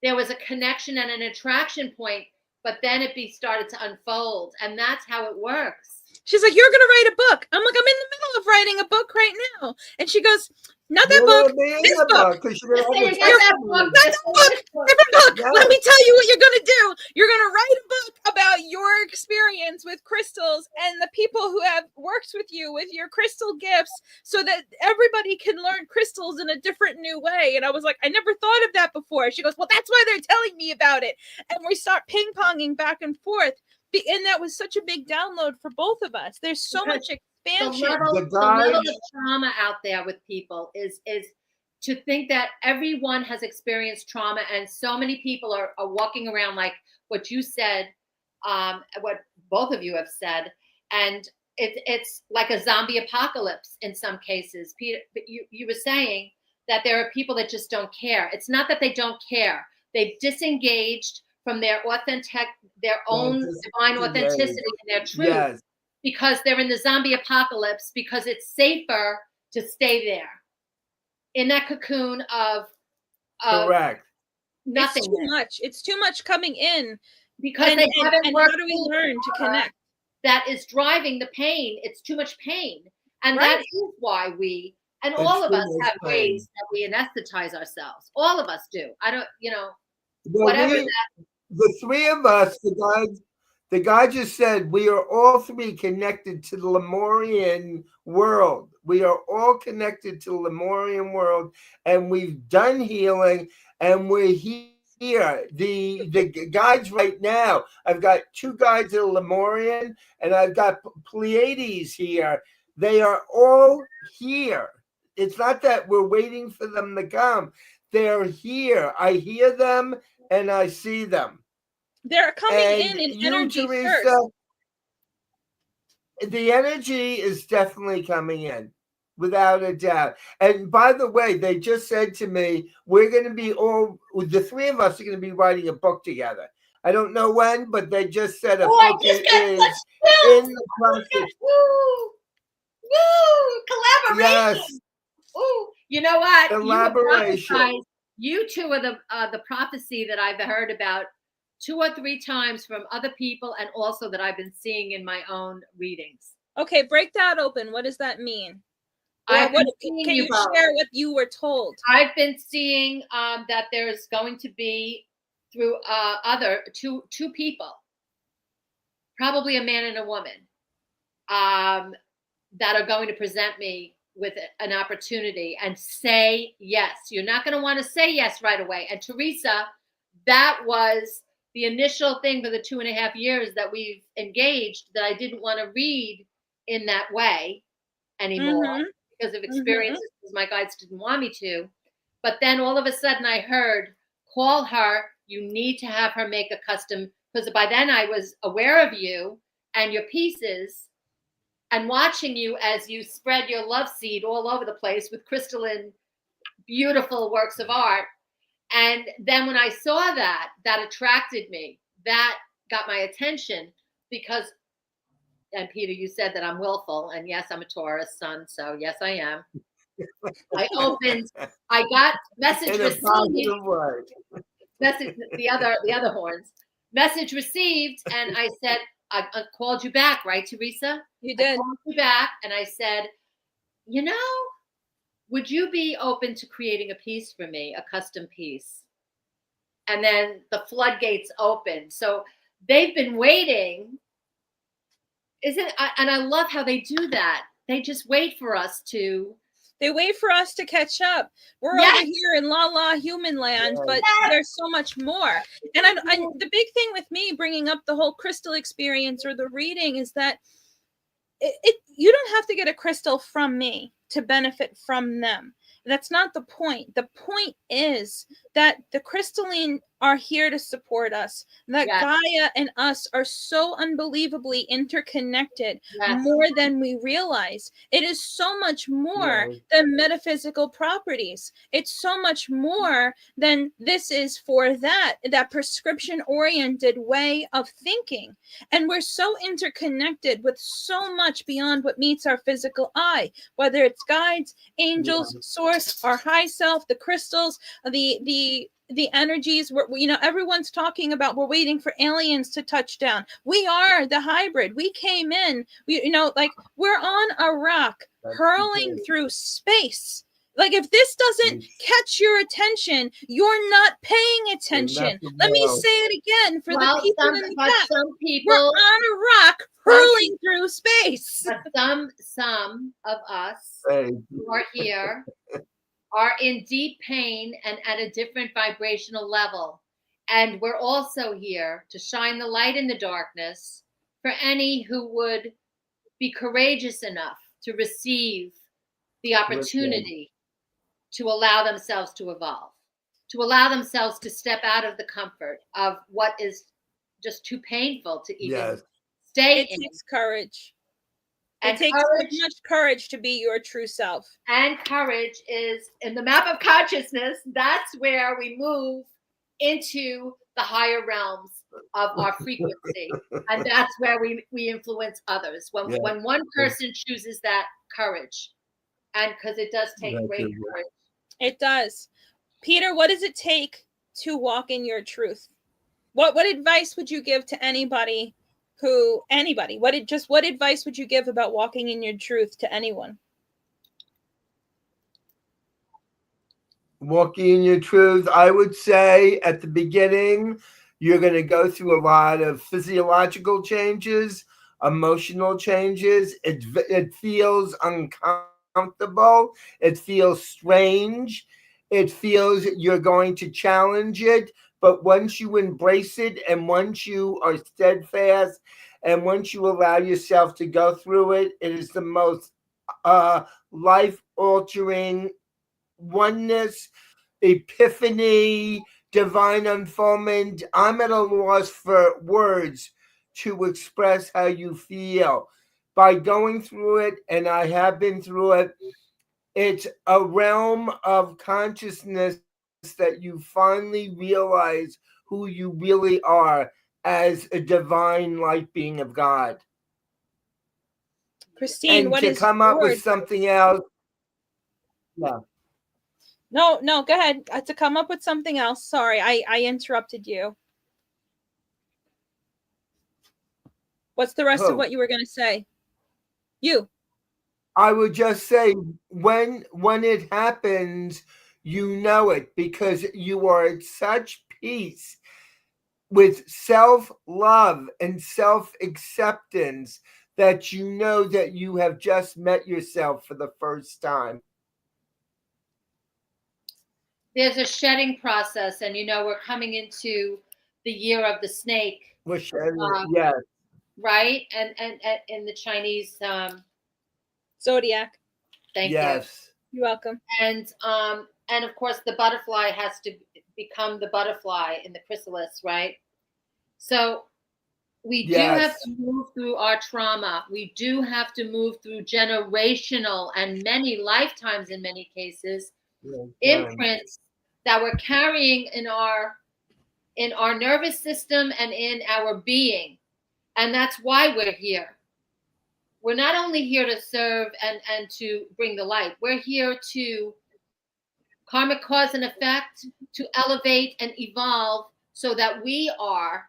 There was a connection and an attraction point, but then it started to unfold. And that's how it works. She's like, you're going to write a book. I'm like, I'm in the middle of writing a book right now. And she goes, not that book, this book. Different book. Yeah. Let me tell you what you're going to do. You're going to write a book about your experience with crystals and the people who have worked with you with your crystal gifts so that everybody can learn crystals in a different new way. And I was like, I never thought of that before. She goes, well, that's why they're telling me about it. And we start ping-ponging back and forth. And that was such a big download for both of us. There's so much expansion. The level of trauma out there with people is to think that everyone has experienced trauma, and so many people are walking around like what you said, what both of you have said, and it's like a zombie apocalypse in some cases. Peter, but you were saying that there are people that just don't care. It's not that they don't care. They've disengaged from their own divine authenticity and their truth, because they're in the zombie apocalypse, because it's safer to stay there in that cocoon of correct. Nothing. It's too much coming in, because they haven't worked. How do we learn to connect? That is driving the pain. It's too much pain, and that is why all of us have ways that we anesthetize ourselves. All of us do. I don't, whatever that. The three of us, the guy just said, we are all three connected to the Lemurian world. We are all connected to the Lemurian world, and we've done healing, and we're here. The guides right now, I've got two guides that are Lemurian, and I've got Pleiades here. They are all here. It's not that we're waiting for them to come. They're here. I hear them and I see them. They're coming in energy Teresa, first. The energy is definitely coming in, without a doubt. And by the way, they just said to me, we're going to be the three of us are going to be writing a book together. I don't know when, but they just said a book is in the process. Woo! Collaboration. Yes. Ooh, you know what? Collaboration. You two are the prophecy that I've heard about 2 or 3 times from other people, and also that I've been seeing in my own readings. Okay, break that open. What does that mean? Can you share what you were told? I've been seeing that there's going to be through two people, probably a man and a woman, that are going to present me with an opportunity and say yes. You're not going to want to say yes right away. And Teresa, that was the initial thing for the 2.5 years that we've engaged, that I didn't want to read in that way anymore because of experiences, because my guides didn't want me to. But then all of a sudden I heard, call her, you need to have her make a custom, because by then I was aware of you and your pieces, and watching you as you spread your love seed all over the place with crystalline, beautiful works of art. And then when I saw that attracted me. That got my attention because, and Peter, you said that I'm willful. And yes, I'm a Taurus sun. So yes, I am. I got message received. Message, the other horns. Message received. And I said, I called you back, right, Teresa? You did. I called you back and I said, would you be open to creating a piece for me, a custom piece? And then the floodgates opened. So they've been waiting. And I love how they do that. They just wait for us to. They wait for us to catch up. We're over here in la human land, but there's so much more. And the big thing with me bringing up the whole crystal experience or the reading is that you don't have to get a crystal from me to benefit from them. That's not the point. The point is that the crystalline are here to support us. That Gaia and us are so unbelievably interconnected, more than we realize. It is so much more than metaphysical properties. It's so much more than this is for that prescription-oriented way of thinking. And we're so interconnected with so much beyond what meets our physical eye, whether it's guides, angels, source, our high self, the crystals, the the energies were, everyone's talking about, we're waiting for aliens to touch down. We are the hybrid. We came in, like we're on a rock hurling through space. Like, if this doesn't catch your attention, you're not paying attention. Let me say it again for the people in the back. Some people, we're on a rock hurling through space. But some of us who are here are in deep pain and at a different vibrational level. And we're also here to shine the light in the darkness for any who would be courageous enough to receive the opportunity to allow themselves to evolve, to allow themselves to step out of the comfort of what is just too painful to even stay in. It takes courage. It takes so much courage to be your true self. And courage is in the map of consciousness. That's where we move into the higher realms of our frequency. And that's where we influence others. When one person chooses that courage, and because it does take great courage. It does. Peter, what does it take to walk in your truth? What advice would you give to anybody? What advice would you give about walking in your truth to anyone? Walking in your truth, I would say at the beginning, you're going to go through a lot of physiological changes, emotional changes. It feels uncomfortable. It feels strange. It feels you're going to challenge it. But once you embrace it, and once you are steadfast, and once you allow yourself to go through it, it is the most life-altering oneness, epiphany, divine unfoldment. I'm at a loss for words to express how you feel. By going through it, and I have been through it, it's a realm of consciousness that you finally realize who you really are as a divine light being of God. Christine, and to come up with something else. Yeah. No, go ahead. To come up with something else. Sorry, I interrupted you. What's the rest of what you were going to say? I would just say when it happens, you know it because you are at such peace with self-love and self-acceptance that you know that you have just met yourself for the first time. There's a shedding process, and we're coming into the year of the snake. We're shedding, yes. Right? And in the Chinese zodiac. Thank you. You're welcome. And of course the butterfly has to become the butterfly in the chrysalis, right? So we do have to move through our trauma. We do have to move through generational and many lifetimes, in many cases, imprints that we're carrying in our nervous system and in our being. And that's why we're here. We're not only here to serve and to bring the light. We're here to karmic cause and effect, to elevate and evolve so that we are,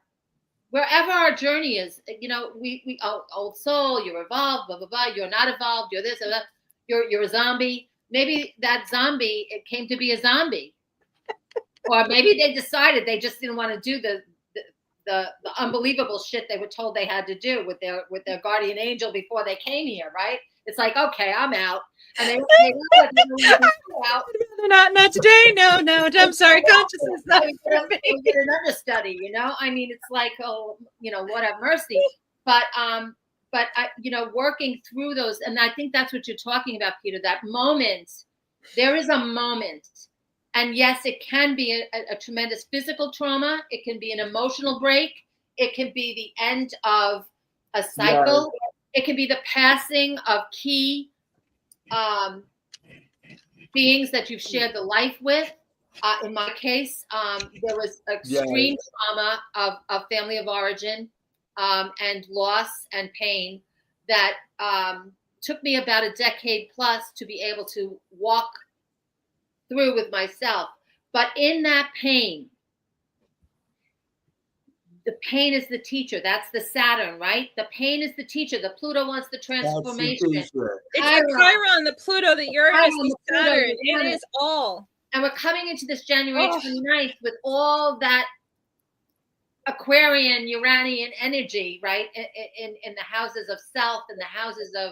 wherever our journey is, we old soul, you're evolved, blah, blah, blah, you're not evolved, you're this or that, you're a zombie. Maybe that zombie, it came to be a zombie. Or maybe they decided they just didn't want to do the unbelievable shit they were told they had to do with their guardian angel before they came here, right? It's like, okay, I'm out. And they out. Not today. No. I'm sorry. Consciousness. We get another study, I mean, it's like, oh, Lord have mercy. But working through those, and I think that's what you're talking about, Peter, that moment. There is a moment. And yes, it can be a tremendous physical trauma. It can be an emotional break. It can be the end of a cycle. Yeah. It can be the passing of key beings that you've shared the life with. In my case, there was extreme trauma of family of origin and loss and pain that took me about a decade plus to be able to walk through with myself. But in that pain, the pain is the teacher. That's the Saturn, right? The pain is the teacher. The Pluto wants the transformation. It's the Chiron, the Pluto, the Uranus, the Saturn. It is all. And we're coming into this January 29th with all that Aquarian, Uranian energy, right? In the houses of self and the houses of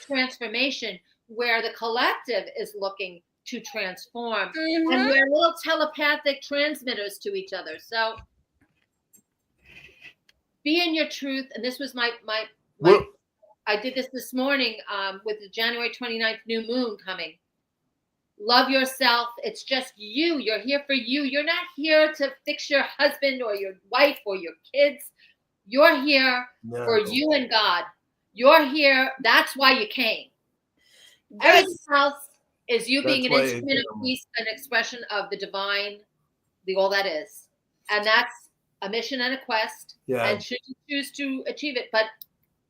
transformation, where the collective is looking to transform. Mm-hmm. And we're little telepathic transmitters to each other. So be in your truth. And this was my I did this morning with the January 29th new moon coming. Love yourself. It's just you. You're here for you. You're not here to fix your husband or your wife or your kids. You're here for you and God. You're here. That's why you came. Yes. Everything else is you being an instrument of peace, an expression of the divine, the all that is. And that's a mission and a quest. Yeah. And should you choose to achieve it, but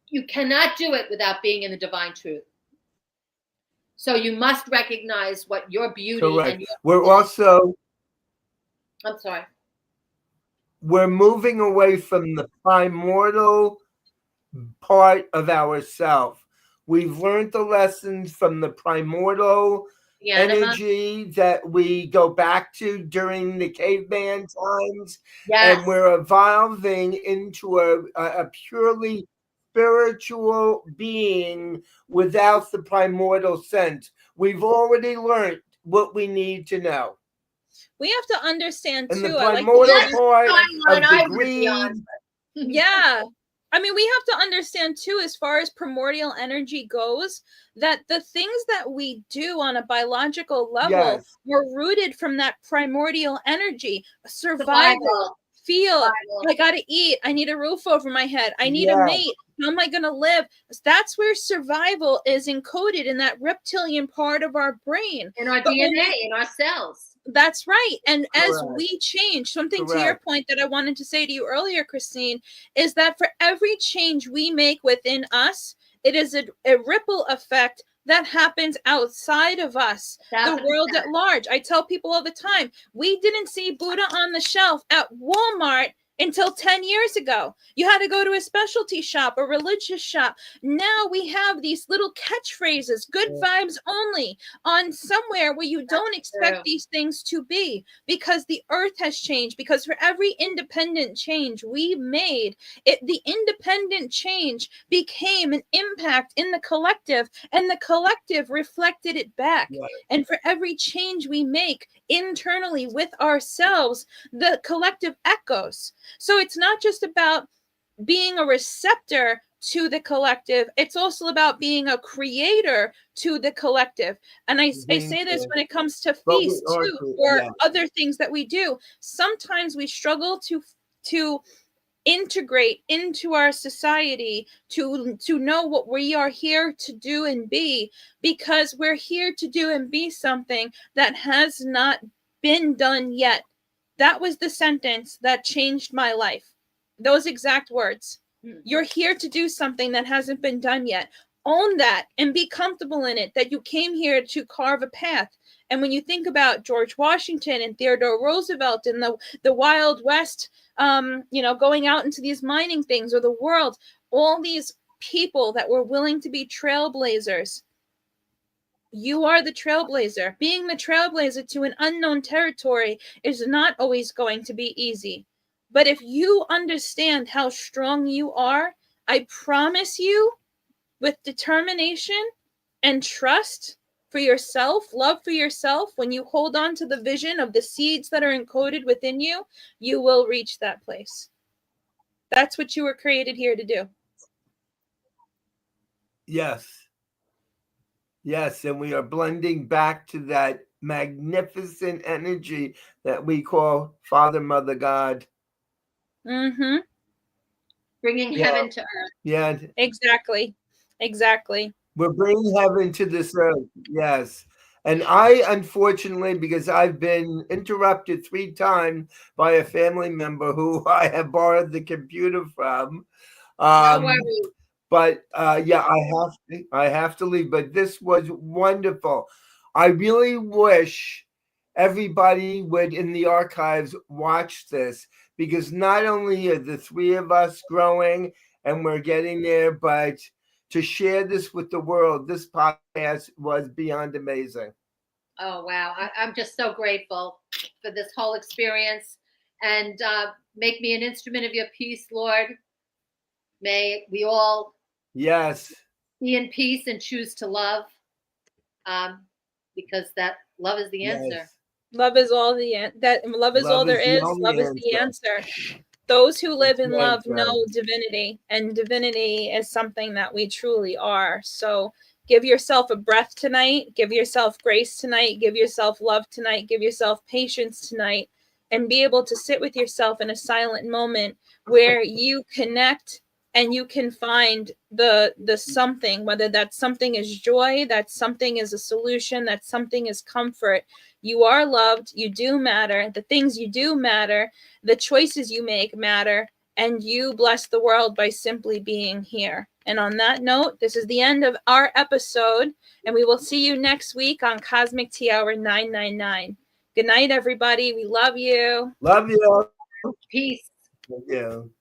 you cannot do it without being in the divine truth. So you must recognize what your beauty and your we're moving away from the primordial part of ourself. We've learned the lessons from the primordial energy that we go back to during the caveman times. Yes. And we're evolving into a purely spiritual being without the primordial sense. We've already learned what we need to know. We have to understand too. And the primordial part of the greed. Yeah. I mean, we have to understand too, as far as primordial energy goes, that the things that we do on a biological level were rooted from that primordial energy. Survival. Feel, I gotta eat, I need a roof over my head, I need a mate, how am I gonna live? That's where survival is encoded in that reptilian part of our brain, in our DNA, in our cells. That's right. And as we change, something to your point that I wanted to say to you earlier, Christine, is that for every change we make within us, it is a ripple effect that happens outside of us, the world at large. I tell people all the time, we didn't see Buddha on the shelf at Walmart until 10 years ago. You had to go to a specialty shop, a religious shop. Now we have these little catchphrases, good vibes only, on somewhere where you don't expect these things to be, because the earth has changed. Because for every independent change we made, the independent change became an impact in the collective, and the collective reflected it back. And for every change we make internally with ourselves, the collective echoes. So it's not just about being a receptor to the collective. It's also about being a creator to the collective. And I say this when it comes to feasts too, or other things that we do. Sometimes we struggle to integrate into our society, to know what we are here to do and be, because we're here to do and be something that has not been done yet. That was the sentence that changed my life. Those exact words. You're here to do something that hasn't been done yet. Own that and be comfortable in it, that you came here to carve a path. And when you think about George Washington and Theodore Roosevelt and the Wild West, going out into these mining things, or the world, all these people that were willing to be trailblazers. You are the trailblazer. Being the trailblazer to an unknown territory is not always going to be easy. But if you understand how strong you are, I promise you, with determination and trust for yourself, love for yourself, when you hold on to the vision of the seeds that are encoded within you, you will reach that place. That's what you were created here to do. Yes, and we are blending back to that magnificent energy that we call Father, Mother, God. Mm-hmm. Bringing heaven to earth. Yeah. Exactly. We're bringing heaven to this earth. Yes. And I, unfortunately, because I've been interrupted 3 times by a family member who I have borrowed the computer from. No worries. But I have to leave. But this was wonderful. I really wish everybody would in the archives watch this, because not only are the three of us growing and we're getting there, but to share this with the world, this podcast was beyond amazing. Oh, wow. I'm just so grateful for this whole experience. And make me an instrument of your peace, Lord. May we all Yes. be in peace and choose to love, because that love is the answer. Yes. Love is all love is all there the is. only Love is the answer. Those who live That's in right, love friend. know divinity, and divinity is something that we truly are. So give yourself a breath tonight. Give yourself grace tonight. Give yourself love tonight. Give yourself patience tonight, and be able to sit with yourself in a silent moment where you connect and you can find the something, whether that something is joy, that something is a solution, that something is comfort. You are loved. You do matter. The things you do matter. The choices you make matter. And you bless the world by simply being here. And on that note, this is the end of our episode, and we will see you next week on Cosmic Tea Hour 999. Good night, everybody. We love you. Love you. Peace. Thank you.